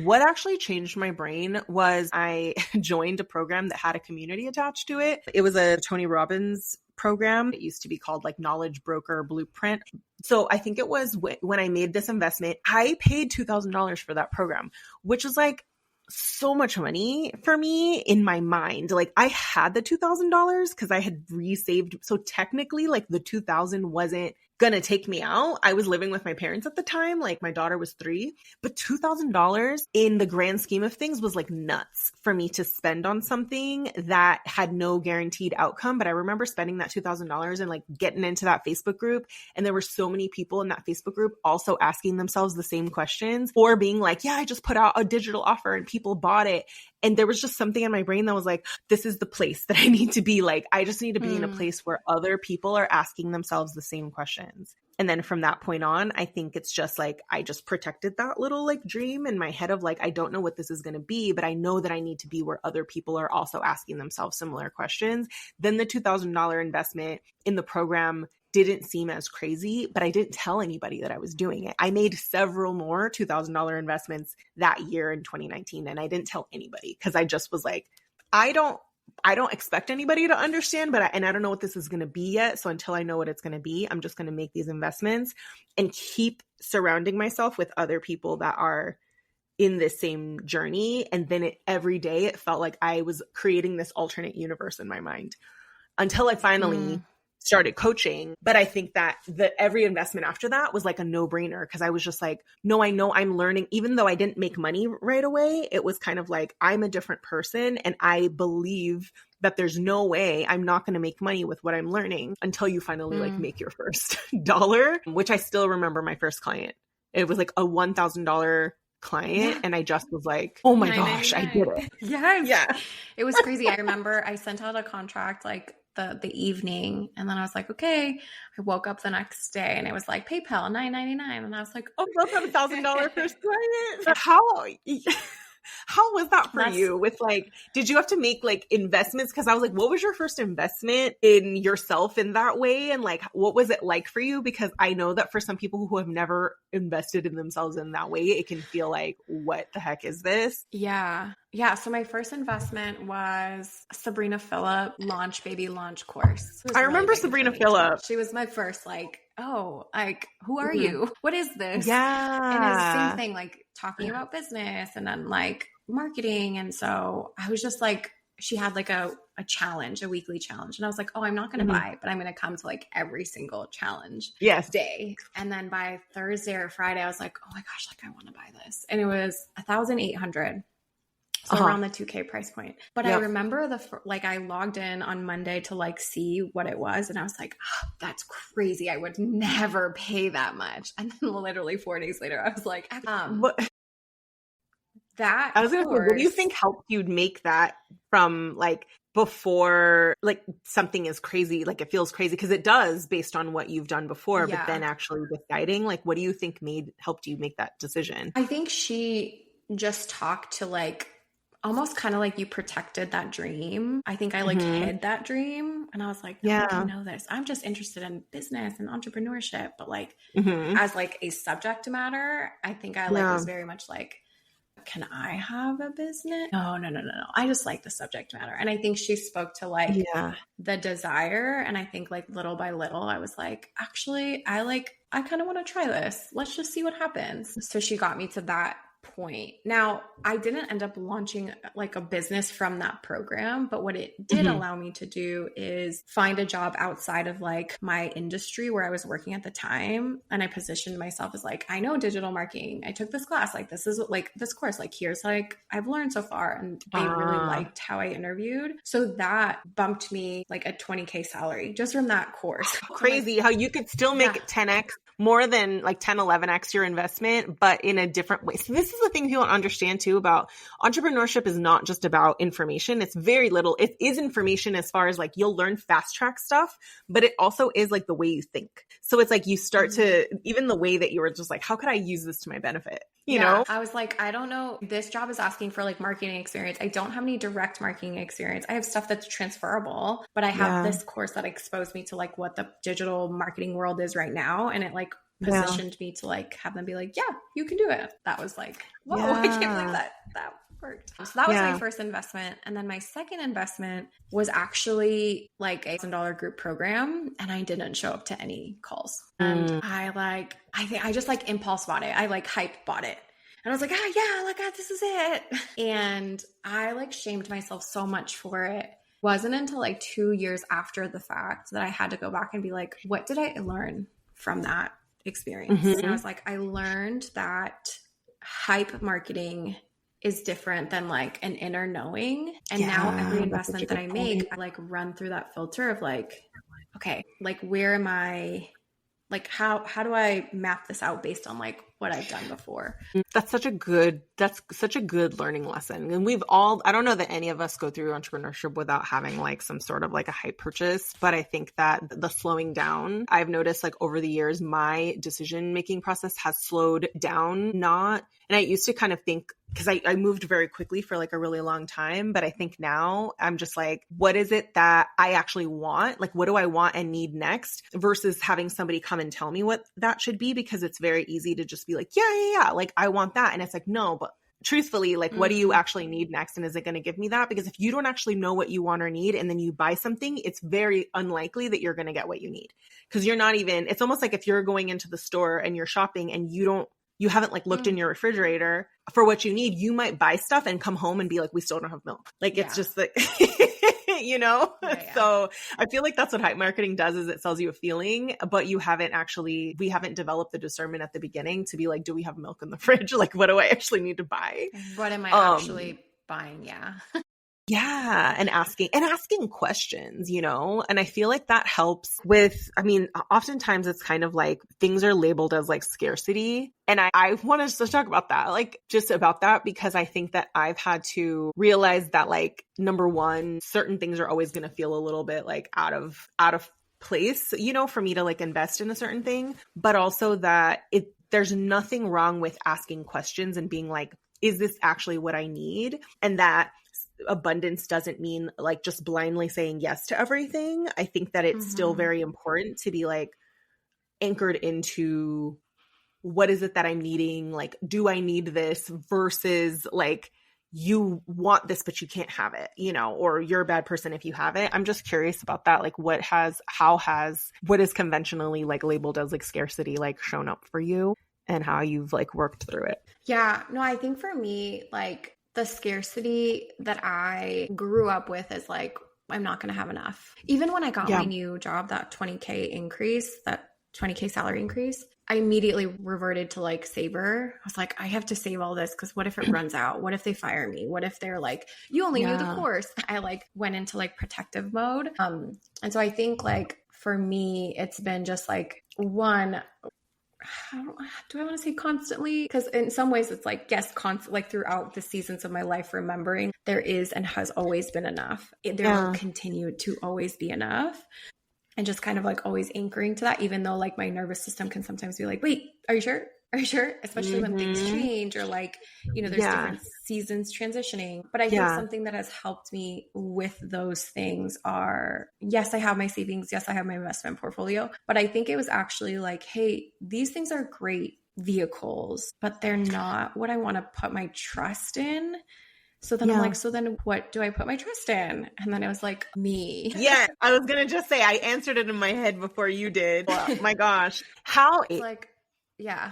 what actually changed my brain was I joined a program that had a community attached to it. It was a Tony Robbins program. It used to be called like Knowledge Broker Blueprint. So I think it was when I made this investment, I paid $2,000 for that program, which was like so much money for me in my mind. Like I had the $2,000 because I had resaved. So technically like the 2,000 wasn't gonna take me out. I was living with my parents at the time. Like my daughter was 3, but $2,000 in the grand scheme of things was like nuts for me to spend on something that had no guaranteed outcome. But I remember spending that $2,000 and like getting into that Facebook group. And there were so many people in that Facebook group also asking themselves the same questions, or being like, yeah, I just put out a digital offer and people bought it. And there was just something in my brain that was like, this is the place that I need to be. Like, I just need to be in a place where other people are asking themselves the same questions. And then from that point on, I think it's just like, I just protected that little like dream in my head of like, I don't know what this is going to be, but I know that I need to be where other people are also asking themselves similar questions. Then the $2,000 investment in the program didn't seem as crazy, but I didn't tell anybody that I was doing it. I made several more $2,000 investments that year in 2019, and I didn't tell anybody because I just was like, I don't expect anybody to understand, I don't know what this is going to be yet. So until I know what it's going to be, I'm just going to make these investments and keep surrounding myself with other people that are in this same journey. And then every day it felt like I was creating this alternate universe in my mind until I finally started coaching. But I think that every investment after that was like a no-brainer, because I was just like, no, I know I'm learning. Even though I didn't make money right away, it was kind of like, I'm a different person. And I believe that there's no way I'm not going to make money with what I'm learning until you finally like make your first dollar, which I still remember my first client. It was like a $1,000 client. And I just was like, oh my gosh, I did it. Yes. Yeah. It was crazy. I remember I sent out a contract like the evening, and then I was like, okay. I woke up the next day and it was like PayPal $9.99, and I was like, oh, that's $1,000 first client. How was that for you with like, did you have to make like investments? Cause I was like, what was your first investment in yourself in that way? And like, what was it like for you? Because I know that for some people who have never invested in themselves in that way, it can feel like, what the heck is this? Yeah. Yeah. So my first investment was Sabrina Phillip baby launch course. I remember Sabrina Phillip. She was my first like, oh, like, who are you? What is this? Yeah. And it's the same thing, like talking about business and then like marketing. And so I was just like, she had like a challenge, a weekly challenge. And I was like, oh, I'm not going to buy, but I'm going to come to like every single challenge day. And then by Thursday or Friday, I was like, oh my gosh, like I want to buy this. And it was 1,800. So around the 2K price point. But I remember I logged in on Monday to like see what it was. And I was like, oh, that's crazy. I would never pay that much. And then literally 4 days later, I was like, that I was going to say, what do you think helped you make that from like before, like something is crazy, like it feels crazy because it does based on what you've done before, but then actually deciding, like, what do you think helped you make that decision? I think she just talked to like, almost kind of like you protected that dream. I think I like hid that dream, and I was like, no, I can know this. I'm just interested in business and entrepreneurship, but like as like a subject matter, I think I like was very much like can I have a business? No. I just like the subject matter. And I think she spoke to like the desire. And I think like little by little, I was like, actually, I kind of want to try this. Let's just see what happens. So she got me to that point. Now, I didn't end up launching like a business from that program, but what it did allow me to do is find a job outside of like my industry where I was working at the time. And I positioned myself as like, I know digital marketing. I took this class. Like, this is like this course, like here's like I've learned so far. And they really liked how I interviewed. So that bumped me like a 20K salary just from that course. Crazy how you could still make 10x more than like 10, 11x your investment, but in a different way. So this is the thing people don't understand too about entrepreneurship is not just about information. It's very little. It is information as far as like you'll learn fast track stuff, but it also is like the way you think. So it's like you start to, even the way that you were just like, how could I use this to my benefit? You know? I was like, I don't know. This job is asking for like marketing experience. I don't have any direct marketing experience. I have stuff that's transferable, but I have this course that exposed me to like what the digital marketing world is right now. And it like positioned me to like have them be like, yeah, you can do it. That was like, whoa, I can't believe that worked. So that was my first investment. And then my second investment was actually like $1,000 group program. And I didn't show up to any calls. And I think I just like impulse bought it. I like hype bought it. And I was like, this is it. And I like shamed myself so much for it. Wasn't until like 2 years after the fact that I had to go back and be like, what did I learn from that experience? And I was like, I learned that hype marketing is different than like an inner knowing. And now every investment that I make, I like run through that filter of like, okay, like where am I, like how do I map this out based on like what I've done before? That's such a good learning lesson. And we've all, I don't know that any of us go through entrepreneurship without having like some sort of like a hype purchase, but I think that the slowing down, I've noticed like over the years, my decision-making process has slowed down, and I used to kind of think, because I moved very quickly for like a really long time, but I think now I'm just like, what is it that I actually want? Like, what do I want and need next versus having somebody come and tell me what that should be? Because it's very easy to just be like, yeah, like I want that. And it's like, no, but truthfully, like, what do you actually need next? And is it going to give me that? Because if you don't actually know what you want or need, and then you buy something, it's very unlikely that you're going to get what you need. Because you're not even, it's almost like if you're going into the store and you're shopping and you haven't like looked in your refrigerator for what you need, you might buy stuff and come home and be like, we still don't have milk. Like, it's just like, you know? So I feel like that's what hype marketing does, is it sells you a feeling, but we haven't developed the discernment at the beginning to be like, do we have milk in the fridge? Like, what do I actually need to buy? What am I actually buying? Yeah. And asking questions, you know? And I feel like that helps with, I mean, oftentimes it's kind of like things are labeled as like scarcity. And I want us to talk about that, like just about that, because I think that I've had to realize that like, number one, certain things are always going to feel a little bit like out of place, you know, for me to like invest in a certain thing, but also that there's nothing wrong with asking questions and being like, is this actually what I need? And that abundance doesn't mean like just blindly saying yes to everything. I think that it's still very important to be like anchored into what is it that I'm needing? Like, do I need this versus like, you want this, but you can't have it, you know, or you're a bad person if you have it. I'm just curious about that. Like what is conventionally like labeled as like scarcity, like shown up for you and how you've like worked through it. Yeah, no, I think for me, like the scarcity that I grew up with is like, I'm not going to have enough. Even when I got my new job, that 20K salary increase, I immediately reverted to like saver. I was like, I have to save all this because what if it runs out? What if they fire me? What if they're like, you only knew the course? I like went into like protective mode. And so I think like for me, it's been just like one, do I want to say constantly? Because in some ways it's like, yes, like throughout the seasons of my life, remembering there is and has always been enough. There will continue to always be enough. And just kind of like always anchoring to that, even though like my nervous system can sometimes be like, wait, are you sure? Are you sure? Especially when things change or like, you know, there's different seasons transitioning. But I think something that has helped me with those things are, yes, I have my savings. Yes, I have my investment portfolio. But I think it was actually like, hey, these things are great vehicles, but they're not what I want to put my trust in. So then I'm like, so then what do I put my trust in? And then it was like, me. Yeah, I was going to just say, I answered it in my head before you did. Oh, my gosh. How? It's like, yeah.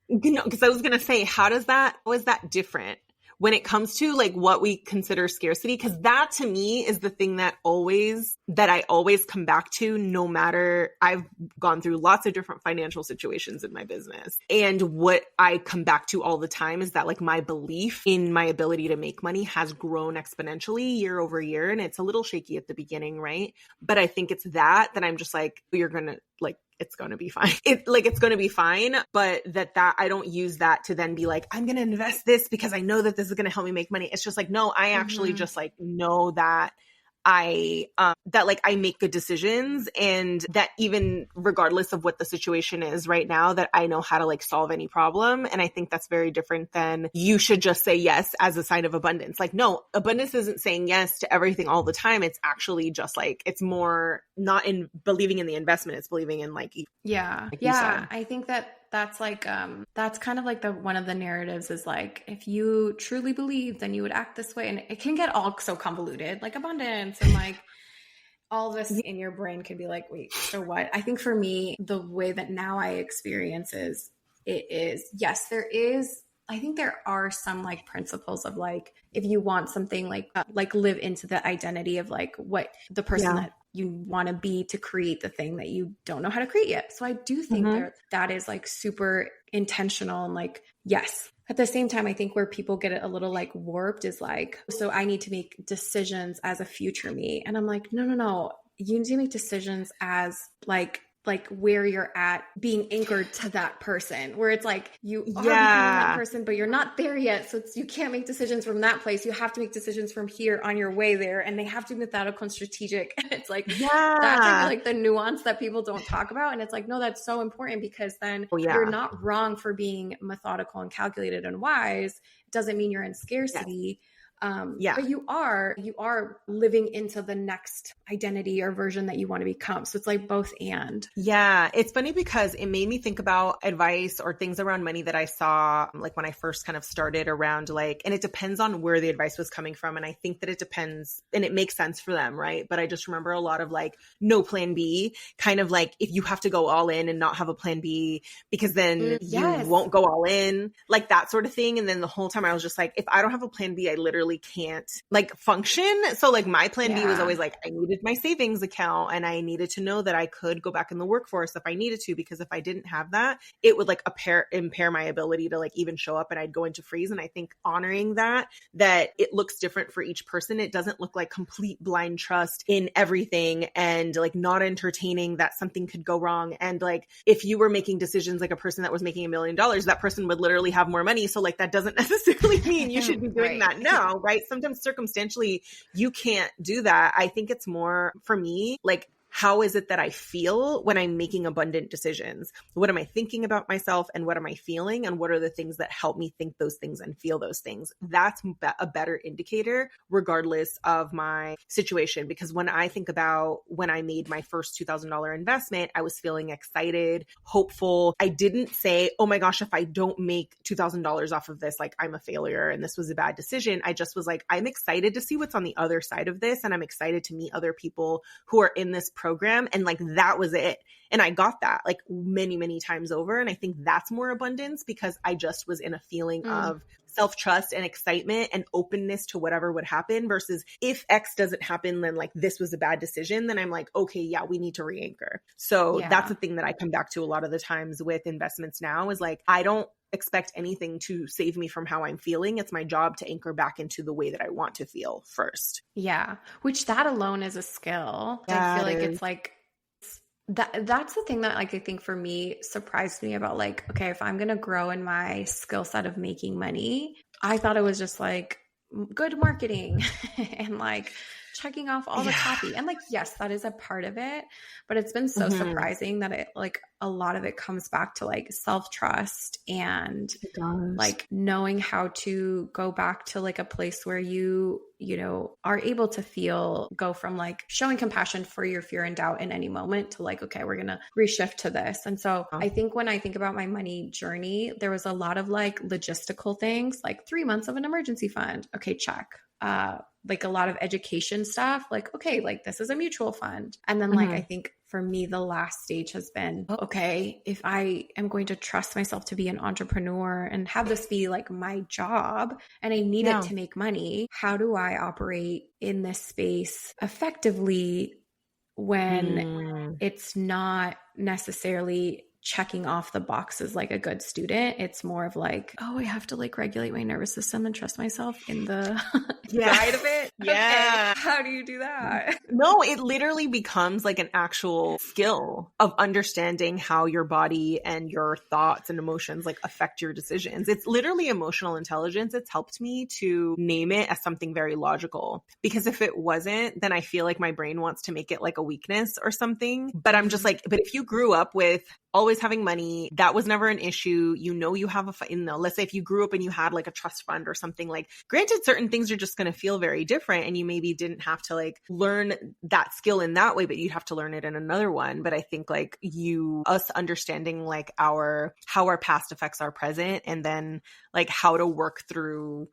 Because I was going to say, how is that different when it comes to like what we consider scarcity? Because that to me is the thing that I always come back to, no matter, I've gone through lots of different financial situations in my business. And what I come back to all the time is that like my belief in my ability to make money has grown exponentially year over year. And it's a little shaky at the beginning, right? But I think it's that I'm just like, you're going to like, it's going to be fine. It's going to be fine. But that I don't use that to then be like, I'm going to invest this because I know that this is going to help me make money. It's just like, no, I actually just like know that I make good decisions, and that even regardless of what the situation is right now, that I know how to like solve any problem. And I think that's very different than you should just say yes as a sign of abundance. Like, no, abundance isn't saying yes to everything all the time. It's actually just like, it's more not in believing in the investment. It's believing in like, yeah. Like yeah. I think that's like, that's kind of like one of the narratives is like, if you truly believe, then you would act this way. And it can get all so convoluted, like abundance and like all this in your brain can be like, wait, so what? I think for me, the way that now I experience yes, I think there are some like principles of like, if you want something like live into the identity of like what the person that you want to be to create the thing that you don't know how to create yet. So I do think that is like super intentional and like, yes. At the same time, I think where people get it a little like warped is like, so I need to make decisions as a future me. And I'm like, no. You need to make decisions as like where you're at, being anchored to that person, where it's like you are becoming that person, but you're not there yet. So you can't make decisions from that place. You have to make decisions from here on your way there. And they have to be methodical and strategic. It's like, that's like the nuance that people don't talk about. And it's like, no, that's so important, because then you're not wrong for being methodical and calculated and wise. It doesn't mean you're in scarcity. But you are living into the next identity or version that you want to become. So it's like both and. Yeah. It's funny because it made me think about advice or things around money that I saw like when I first kind of started around like, and it depends on where the advice was coming from. And I think that it depends and it makes sense for them. Right. But I just remember a lot of like no plan B, kind of like if you have to go all in and not have a plan B, because then you won't go all in, like that sort of thing. And then the whole time I was just like, if I don't have a plan B, I literally can't like function. So like my plan B was always like, I needed my savings account and I needed to know that I could go back in the workforce if I needed to, because if I didn't have that, it would like impair my ability to like even show up, and I'd go into freeze. And I think honoring that it looks different for each person. It doesn't look like complete blind trust in everything and like not entertaining that something could go wrong. And like, if you were making decisions like a person that was making $1 million, that person would literally have more money. So like, that doesn't necessarily mean you should be doing that now. Right. Sometimes circumstantially you can't do that. I think it's more for me, like, how is it that I feel when I'm making abundant decisions? What am I thinking about myself and what am I feeling? And what are the things that help me think those things and feel those things? That's a better indicator regardless of my situation. Because when I think about when I made my first $2,000 investment, I was feeling excited, hopeful. I didn't say, oh my gosh, if I don't make $2,000 off of this, like I'm a failure and this was a bad decision. I just was like, I'm excited to see what's on the other side of this. And I'm excited to meet other people who are in this program. And like, that was it. And I got that like many, many times over. And I think that's more abundance, because I just was in a feeling of self-trust and excitement and openness to whatever would happen, versus if X doesn't happen, then like this was a bad decision. Then I'm like, okay, yeah, we need to re-anchor. So that's the thing that I come back to a lot of the times with investments now is like, I don't expect anything to save me from how I'm feeling. It's my job to anchor back into the way that I want to feel first. Yeah. Which that alone is a skill. I feel like it's like, that's the thing that like I think for me surprised me about like, okay, if I'm going to grow in my skill set of making money, I thought it was just like good marketing and like checking off all the copy. And like, yes, that is a part of it, but it's been so surprising that it like a lot of it comes back to like self-trust and like knowing how to go back to like a place where you know, are able to go from like showing compassion for your fear and doubt in any moment to like, okay, we're going to reshift to this. And so I think when I think about my money journey, there was a lot of like logistical things, like 3 months of an emergency fund. Okay, check. Like a lot of education stuff, like, okay, like this is a mutual fund. And then like, I think for me, the last stage has been, okay, if I am going to trust myself to be an entrepreneur and have this be like my job and I need it to make money, how do I operate in this space effectively when it's not necessarily checking off the boxes like a good student? It's more of like, oh, I have to like regulate my nervous system and trust myself in the side of it. Yeah. Okay. How do you do that? No, it literally becomes like an actual skill of understanding how your body and your thoughts and emotions like affect your decisions. It's literally emotional intelligence. It's helped me to name it as something very logical, because if it wasn't, then I feel like my brain wants to make it like a weakness or something. But I'm just like, but if you grew up with always having money, that was never an issue. You know, you have let's say if you grew up and you had like a trust fund or something, like granted, certain things are just going to feel very different and you maybe didn't have to like learn that skill in that way, but you'd have to learn it in another one. But I think like us understanding like how our past affects our present, and then like how to work through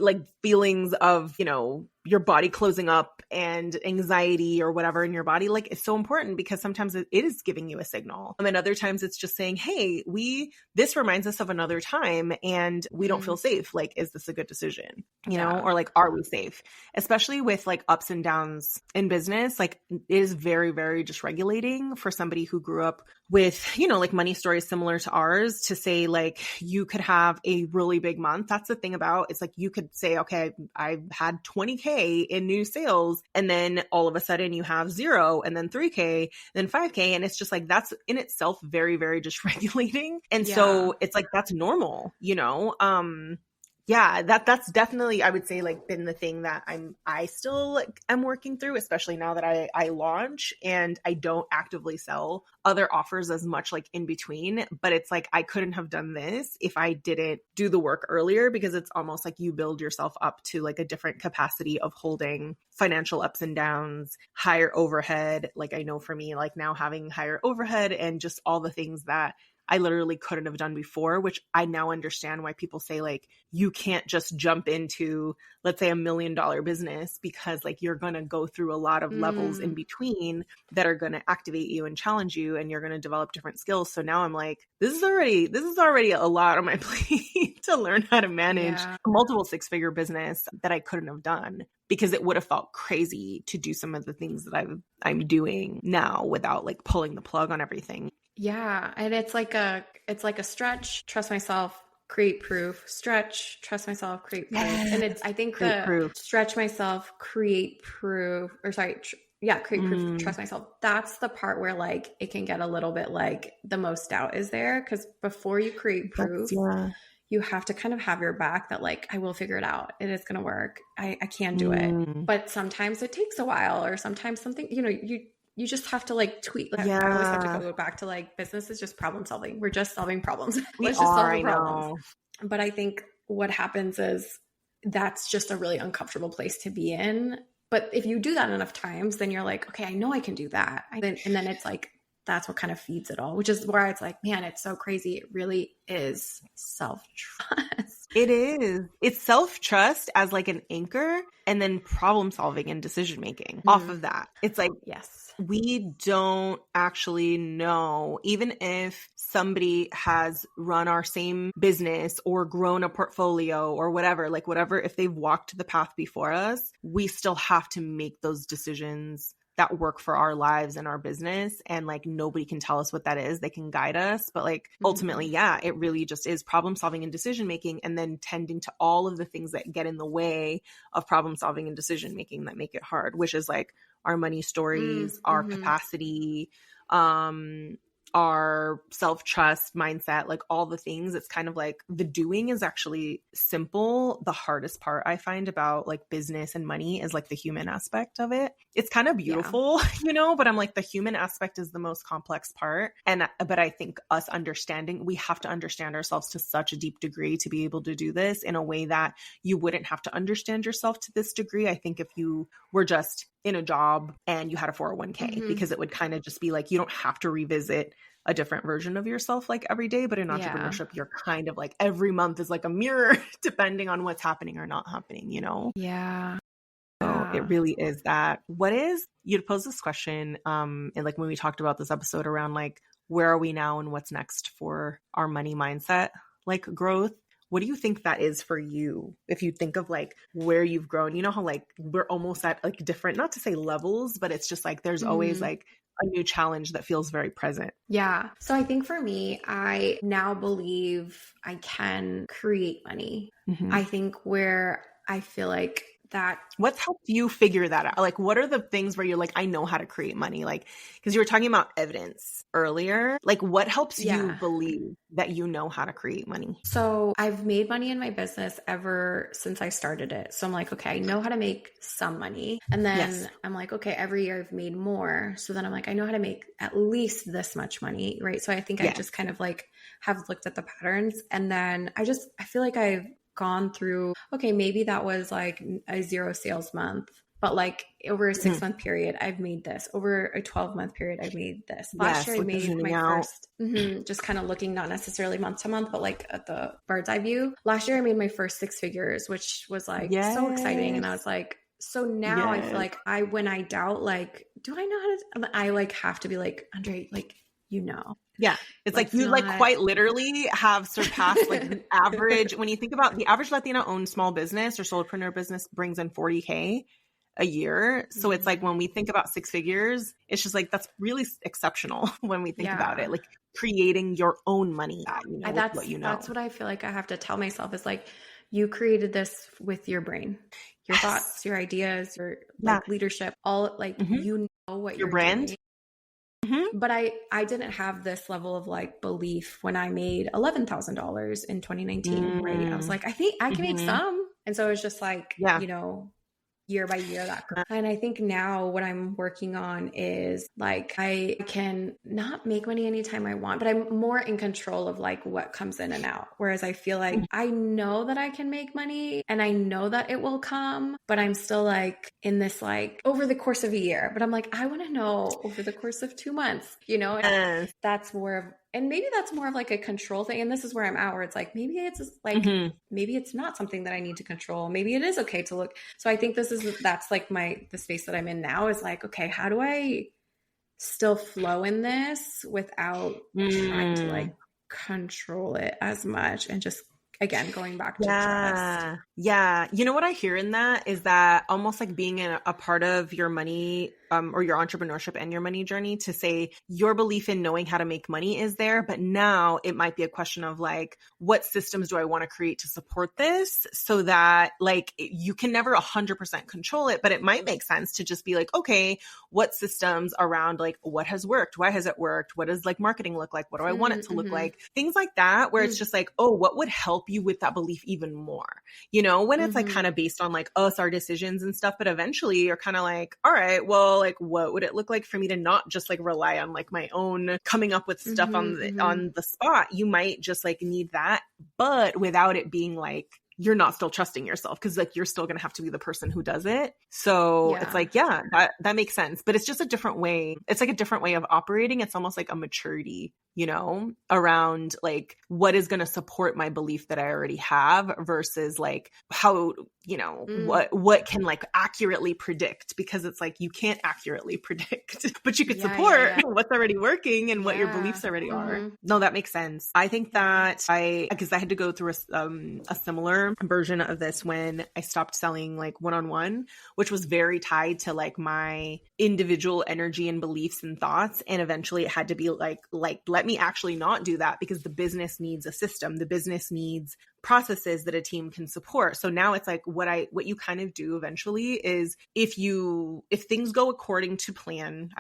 like feelings of, you know, your body closing up and anxiety or whatever in your body, like it's so important, because sometimes it is giving you a signal. And other times it's just saying, hey, this reminds us of another time and we don't feel safe. Like, is this a good decision? You know, or like, are we safe? Especially with like ups and downs in business, like it is very, very dysregulating for somebody who grew up with, you know, like money stories similar to ours, to say like, you could have a really big month. That's the thing about, it's like, you could say, okay, I've had 20K in new sales, and then all of a sudden you have 0, and then 3K, then 5K. And it's just like, that's in itself very, very dysregulating. And so it's like, that's normal, you know? That's definitely, I would say, like been the thing that I still like am working through, especially now that I launch and I don't actively sell other offers as much like in between. But it's like, I couldn't have done this if I didn't do the work earlier, because it's almost like you build yourself up to like a different capacity of holding financial ups and downs, higher overhead. Like I know for me, like now having higher overhead and just all the things that I literally couldn't have done before, which I now understand why people say like, you can't just jump into, let's say, $1 million business, because like you're going to go through a lot of levels in between that are going to activate you and challenge you, and you're going to develop different skills. So now I'm like, this is already a lot on my plate to learn how to manage a multiple 6-figure business that I couldn't have done, because it would have felt crazy to do some of the things that I'm doing now without like pulling the plug on everything. Yeah. And it's like a stretch, trust myself, create proof, stretch, trust myself, create proof. And it's, I think stretch myself, create proof, create proof, trust myself. That's the part where like, it can get a little bit like the most doubt is there. Cause before you create proof, you have to kind of have your back that like, I will figure it out. It is going to work. I can do it. But sometimes it takes a while, or sometimes something, you know, you just have to like tweak. Like, I always have to go back to like, business is just problem solving. We're just solving problems. Let's just solve the problems. But I think what happens is that's just a really uncomfortable place to be in. But if you do that enough times, then you're like, okay, I know I can do that. And then it's like, that's what kind of feeds it all, which is where it's like, man, it's so crazy. It really is self-trust. It is. It's self-trust as like an anchor, and then problem solving and decision making off of that. It's like, yes, we don't actually know, even if somebody has run our same business or grown a portfolio or whatever, like whatever, if they've walked the path before us, we still have to make those decisions that work for our lives and our business. And like, nobody can tell us what that is. They can guide us, but like ultimately, it really just is problem solving and decision making, and then tending to all of the things that get in the way of problem solving and decision making that make it hard, which is like our money stories, our capacity, our self-trust, mindset, like all the things. It's kind of like the doing is actually simple. The hardest part I find about like business and money is like the human aspect of it. It's kind of beautiful, but I'm like, the human aspect is the most complex part. But I think us understanding, we have to understand ourselves to such a deep degree to be able to do this in a way that you wouldn't have to understand yourself to this degree. I think if you were just in a job and you had a 401k, because it would kind of just be like, you don't have to revisit a different version of yourself like every day. But in entrepreneurship, you're kind of like every month is like a mirror depending on what's happening or not happening, Yeah. So it really is that. You'd pose this question, and like when we talked about this episode around like, where are we now and what's next for our money mindset, like growth. What do you think that is for you? If you think of like where you've grown, you know how like we're almost at like different, not to say levels, but it's just like there's always like a new challenge that feels very present. Yeah. So I think for me, I now believe I can create money. I think where I feel like that. What's helped you figure that out? Like, what are the things where you're like, I know how to create money? Like, because you were talking about evidence earlier. Like, what helps you believe that you know how to create money? So I've made money in my business ever since I started it. So I'm like, okay, I know how to make some money. And then I'm like, okay, every year I've made more. So then I'm like, I know how to make at least this much money, right? So I think I just kind of like have looked at the patterns. And then I feel like I've gone through, okay, maybe that was like a 0 sales month, but like over a 6-month period, I've made this. Over a 12-month period, I've made this. Last year I made my first, just kind of looking, not necessarily month to month, but like at the bird's eye view. Last year I made my first 6 figures, which was like so exciting. And I was like, so now I feel like when I doubt, like, do I know how to, I like have to be like, Andrea, like, Yeah. It's like you like quite literally have surpassed like the average. When you think about the average Latina owned small business or solopreneur business brings in $40K a year. So it's like when we think about 6 figures, it's just like, that's really exceptional when we think about it, like creating your own money. That's what I feel like I have to tell myself is like, you created this with your brain, your thoughts, your ideas, your like leadership, all like, you know what your brand doing. But I didn't have this level of like belief when I made $11,000 in 2019, right? I was like, I think I can make some. And so it was just like, year by year that grew. And I think now what I'm working on is like, I can not make money anytime I want, but I'm more in control of like what comes in and out. Whereas I feel like I know that I can make money and I know that it will come, but I'm still like in this, like over the course of a year, but I'm like, I want to know over the course of 2 months, and that's more of, and maybe that's more of like a control thing. And this is where I'm at, where it's like, maybe it's like, maybe it's not something that I need to control. Maybe it is okay to look. So I think that's like the space that I'm in now is like, okay, how do I still flow in this without trying to like control it as much and just, again, going back to trust. Yeah. You know what I hear in that is that almost like being a part of your money or your entrepreneurship and your money journey, to say your belief in knowing how to make money is there. But now it might be a question of like, what systems do I want to create to support this so that like you can never 100% control it, but it might make sense to just be like, okay, what systems around like what has worked? Why has it worked? What does like marketing look like? What do I want it to look like? Things like that, where it's just like, oh, what would help you with that belief even more? When it's like kind of based on like us, our decisions and stuff, but eventually you're kind of like, all right, well, like what would it look like for me to not just like rely on like my own coming up with stuff on the spot? You might just like need that, but without it being like, you're not still trusting yourself, because like you're still going to have to be the person who does it. So it's like, that makes sense, but it's just a different way. It's like a different way of operating. It's almost like a maturity, around like what is going to support my belief that I already have versus like how, what can like accurately predict, because it's like, you can't accurately predict, but you could support what's already working and what your beliefs already are. No, that makes sense. I think that because I had to go through a similar version of this when I stopped selling like one-on-one, which was very tied to like my individual energy and beliefs and thoughts. And eventually it had to be like, let me actually not do that, because the business needs a system. The business needs processes that a team can support. So now it's like what you kind of do eventually is if things go according to plan,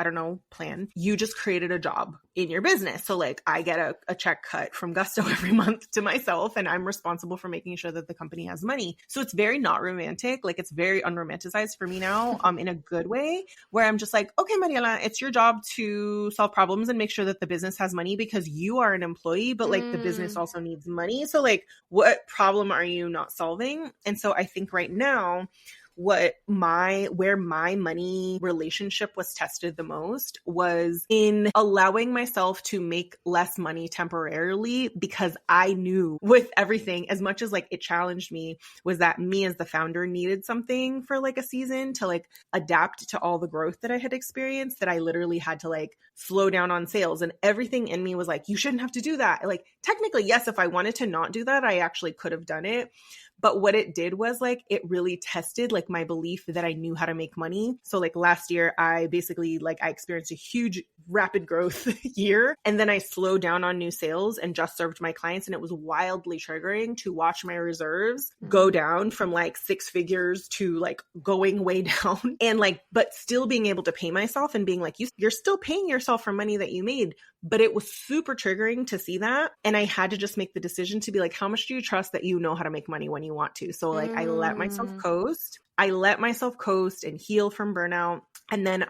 you just created a job in your business. So like I get a check cut from Gusto every month to myself, and I'm responsible for making sure that the company has money. So it's very not romantic. Like it's very unromanticized for me now, in a good way, where I'm just like, okay, Mariela, it's your job to solve problems and make sure that the business has money because you are an employee, but like the business also needs money. So like, what problem are you not solving? And so I think right now, where my money relationship was tested the most was in allowing myself to make less money temporarily, because I knew with everything, as much as like it challenged me, was that me as the founder needed something for like a season to like adapt to all the growth that I had experienced, that I literally had to like slow down on sales, and everything in me was like, you shouldn't have to do that. Like technically, yes, if I wanted to not do that, I actually could have done it. But what it did was like, it really tested like my belief that I knew how to make money. So like last year, I basically like I experienced a huge rapid growth year. And then I slowed down on new sales and just served my clients. And it was wildly triggering to watch my reserves go down from like 6 figures to like going way down, and like, but still being able to pay myself and being like, you're still paying yourself for money that you made. But it was super triggering to see that. And I had to just make the decision to be like, how much do you trust that you know how to make money when you want to? So like I let myself coast. I let myself coast and heal from burnout. And then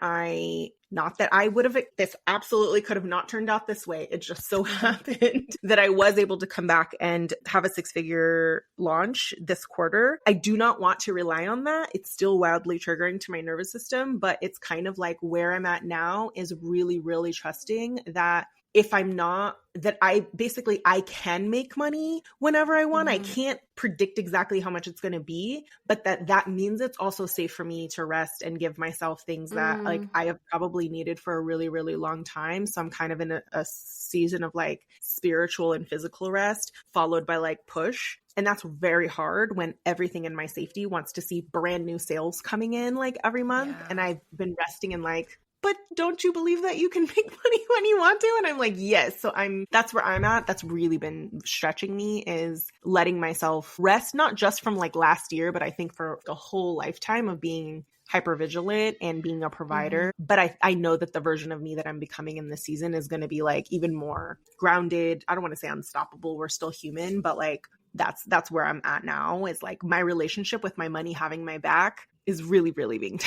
this absolutely could have not turned out this way. It just so happened that I was able to come back and have a 6-figure launch this quarter. I do not want to rely on that. It's still wildly triggering to my nervous system, but it's kind of like where I'm at now is really, really trusting that if I'm not, that I can make money whenever I want. I can't predict exactly how much it's going to be, but that means it's also safe for me to rest and give myself things that like I have probably needed for a really, really long time. So I'm kind of in a season of like spiritual and physical rest, followed by like push. And that's very hard when everything in my safety wants to see brand new sales coming in like every month. Yeah. And I've been resting and like, but don't you believe that you can make money when you want to? And I'm like, yes. So that's where I'm at. That's really been stretching me, is letting myself rest, not just from like last year, but I think for the whole lifetime of being hypervigilant and being a provider. But I know that the version of me that I'm becoming in this season is going to be like even more grounded. I don't want to say unstoppable. We're still human, but like that's where I'm at now, is like my relationship with my money having my back is really, really being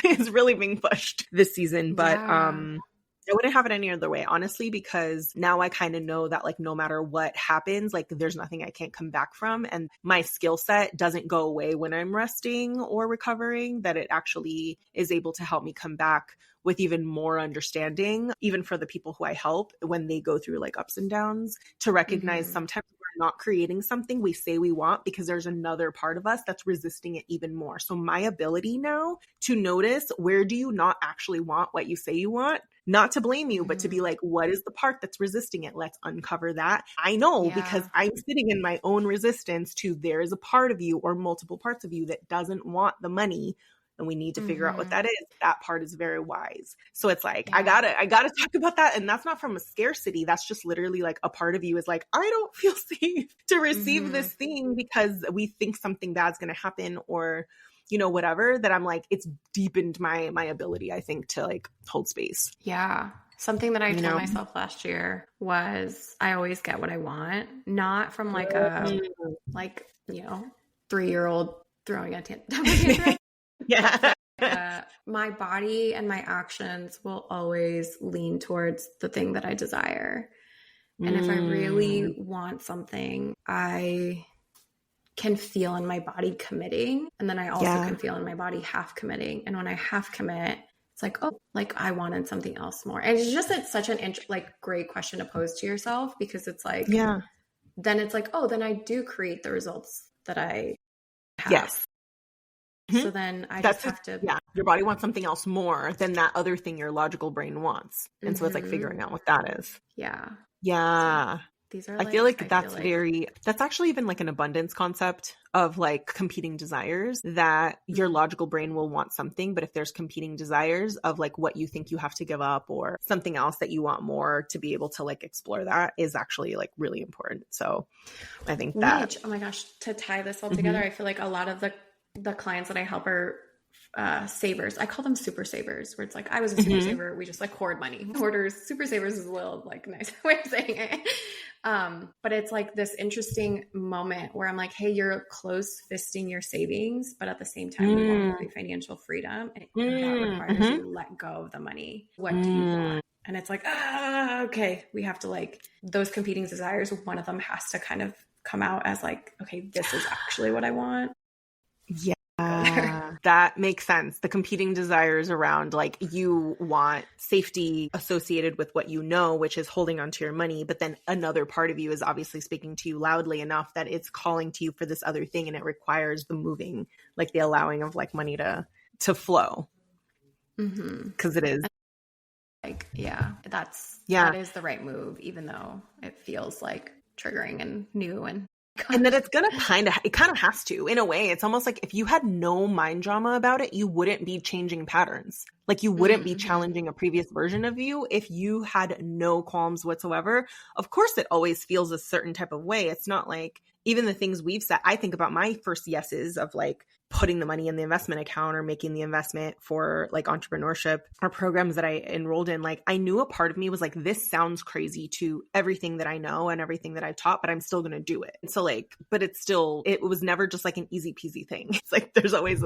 pushed this season. But I wouldn't have it any other way, honestly, because now I kind of know that like no matter what happens, like there's nothing I can't come back from. And my skill set doesn't go away when I'm resting or recovering, that it actually is able to help me come back with even more understanding, even for the people who I help when they go through like ups and downs, to recognize sometimes we're not creating something we say we want because there's another part of us that's resisting it even more. So my ability now to notice, where do you not actually want what you say you want? Not to blame you, but to be like, what is the part that's resisting it? Let's uncover that. I know because I'm sitting in my own resistance to, there is a part of you or multiple parts of you that doesn't want the money. And we need to figure out what that is. That part is very wise. So it's like, I gotta talk about that. And that's not from a scarcity. That's just literally like a part of you is like, I don't feel safe to receive this thing because we think something bad's going to happen, or, you know, whatever, that I'm like, it's deepened my ability, I think, to like hold space. Yeah. Something that I told myself last year was, I always get what I want, not from like a, like, you know, 3-year-old throwing a tantrum. Yeah. My body and my actions will always lean towards the thing that I desire. And if I really want something, I can feel in my body committing. And then I also can feel in my body half committing. And when I half commit, it's like, oh, like I wanted something else more. And it's such an great question to pose to yourself, because it's like, then it's like, oh, then I do create the results that I have. Yes. So then I just have to... Yeah, your body wants something else more than that other thing your logical brain wants. And so it's like figuring out what that is. Yeah. Yeah. These are I feel like that's actually even like an abundance concept of like competing desires, that your logical brain will want something, but if there's competing desires of like what you think you have to give up or something else that you want more, to be able to like explore that is actually like really important. So I think that, oh my gosh, to tie this all together, I feel like a lot of the clients that I help are savers. I call them super savers, where it's like, I was a super saver. We just like hoard money. Hoarders, super savers is a little like nice way of saying it. But it's like this interesting moment where I'm like, hey, you're close fisting your savings, but at the same time, you want complete financial freedom. And that requires you to let go of the money. What do you want? And it's like, okay, we have to like, those competing desires, one of them has to kind of come out as like, okay, this is actually what I want. Yeah. That makes sense. The competing desires around like you want safety associated with what you know, which is holding onto your money. But then another part of you is obviously speaking to you loudly enough that it's calling to you for this other thing. And it requires the moving, like the allowing of like money to flow. Because it is. Like, that is the right move, even though it feels like triggering and new and that it's gonna it kind of has to, in a way. It's almost like if you had no mind drama about it, you wouldn't be changing patterns. Like you wouldn't be challenging a previous version of you if you had no qualms whatsoever. Of course, it always feels a certain type of way. It's not like even the things we've said. I think about my first yeses of like putting the money in the investment account or making the investment for like entrepreneurship or programs that I enrolled in. Like I knew a part of me was like, this sounds crazy to everything that I know and everything that I've taught, but I'm still going to do it. So like, but it was never just like an easy peasy thing. It's like, there's always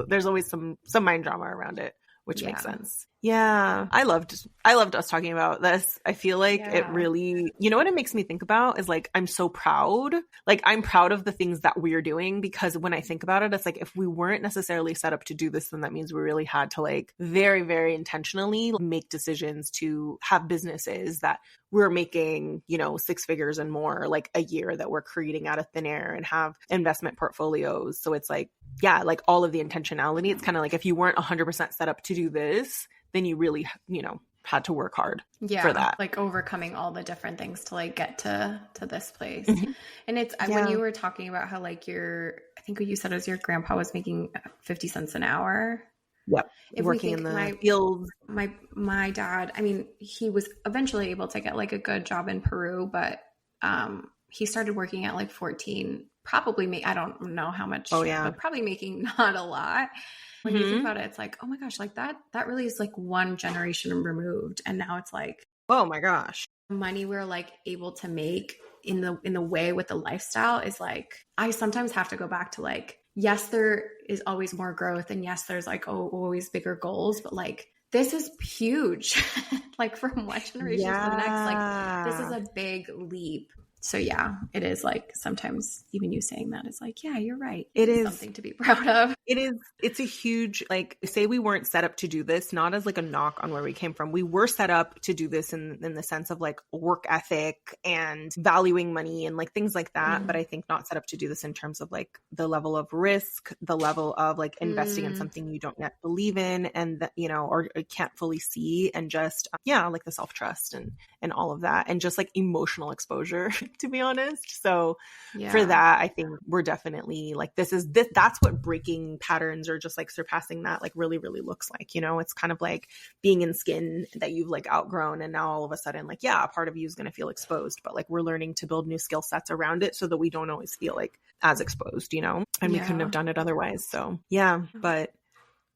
some mind drama around it, which makes sense. Yeah. I loved us talking about this. I feel like it really, you know what it makes me think about is like, I'm so proud. Like I'm proud of the things that we're doing, because when I think about it, it's like, if we weren't necessarily set up to do this, then that means we really had to like very, very intentionally make decisions to have businesses that we're making, you know, 6 figures and more like a year, that we're creating out of thin air, and have investment portfolios. So it's like, yeah, like all of the intentionality. It's kind of like if you weren't 100% set up to do this, then you really, you know, had to work hard for that. Like overcoming all the different things to like get to this place. And it's when you were talking about how like I think what you said was your grandpa was making 50 cents an hour. Yep. Working in the fields. My dad, I mean, he was eventually able to get like a good job in Peru, but he started working at like 14, probably I don't know how much, but probably making not a lot. When you think about it, it's like, oh my gosh, like that really is like one generation removed. And now it's like, oh my gosh, money we're like able to make in the way with the lifestyle is like, I sometimes have to go back to like, yes, there is always more growth, and yes, there's like always bigger goals, but like this is huge. Like from one generation to the next, like this is a big leap. So yeah, it is like sometimes even you saying that is like, yeah, you're right. It is something to be proud of. It is. It's a huge, like, say we weren't set up to do this, not as like a knock on where we came from. We were set up to do this in the sense of like work ethic and valuing money and like things like that. But I think not set up to do this in terms of like the level of risk, the level of like investing in something you don't yet believe in, and that, you know, or can't fully see, and just, like the self-trust and all of that, and just like emotional exposure, to be honest. So for that, I think we're definitely like, that's what breaking patterns or just like surpassing that like really, really looks like. You know, it's kind of like being in skin that you've like outgrown, and now all of a sudden like, a part of you is going to feel exposed, but like we're learning to build new skill sets around it so that we don't always feel like as exposed, you know, and we couldn't have done it otherwise. So but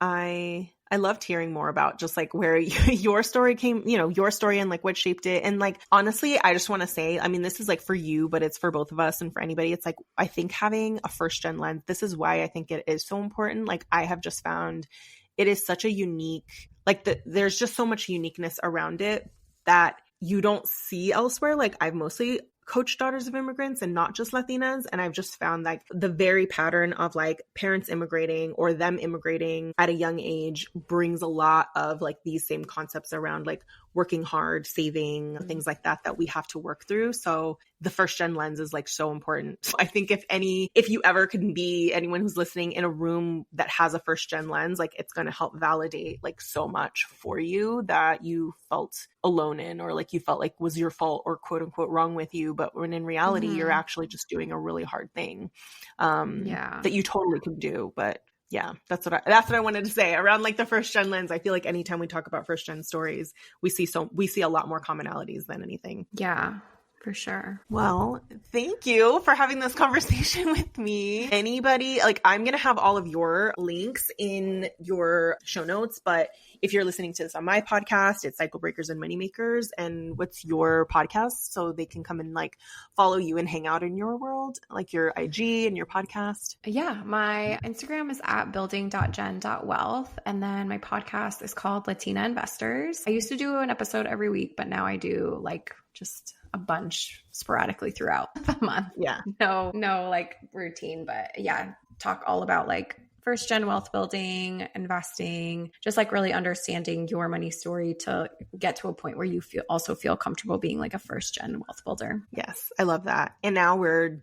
I loved hearing more about just like where your story came, you know, your story and like what shaped it. And like, honestly, I just want to say, I mean, this is like for you, but it's for both of us and for anybody. It's like, I think having a first gen lens, this is why I think it is so important. Like I have just found it is such a unique, like there's just so much uniqueness around it that you don't see elsewhere. Like I've mostly coach daughters of immigrants and not just Latinas. And I've just found like the very pattern of like parents immigrating or them immigrating at a young age brings a lot of like these same concepts around like working hard, saving, things like that we have to work through. So the first gen lens is like so important. So I think if you ever can be anyone who's listening in a room that has a first gen lens, like it's going to help validate like so much for you that you felt alone in, or like you felt like was your fault or quote unquote wrong with you. But when in reality, you're actually just doing a really hard thing that you totally can do. But yeah, that's what I wanted to say around like the first gen lens. I feel like anytime we talk about first gen stories, we see a lot more commonalities than anything. Yeah, for sure. Well, thank you for having this conversation with me. Anybody, like I'm going to have all of your links in your show notes, but if you're listening to this on my podcast, it's Cycle Breakers and Moneymakers. And what's your podcast so they can come and like follow you and hang out in your world, like your IG and your podcast? Yeah, my Instagram is at building.gen.wealth. And then my podcast is called Latina Investors. I used to do an episode every week, but now I do like just a bunch sporadically throughout the month. Yeah. No like routine, but yeah, talk all about like first gen wealth building, investing, just like really understanding your money story to get to a point where you also feel comfortable being like a first gen wealth builder. Yes, I love that. And now we're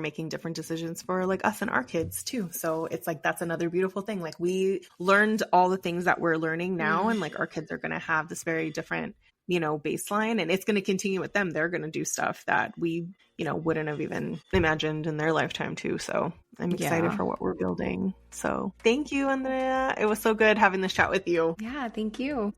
making different decisions for like us and our kids too. So it's like, that's another beautiful thing. Like we learned all the things that we're learning now, and like our kids are going to have this very different, baseline, and it's going to continue with them. They're going to do stuff that we, wouldn't have even imagined in their lifetime too. So I'm excited for what we're building. So thank you, Andrea. It was so good having this chat with you. Yeah, thank you.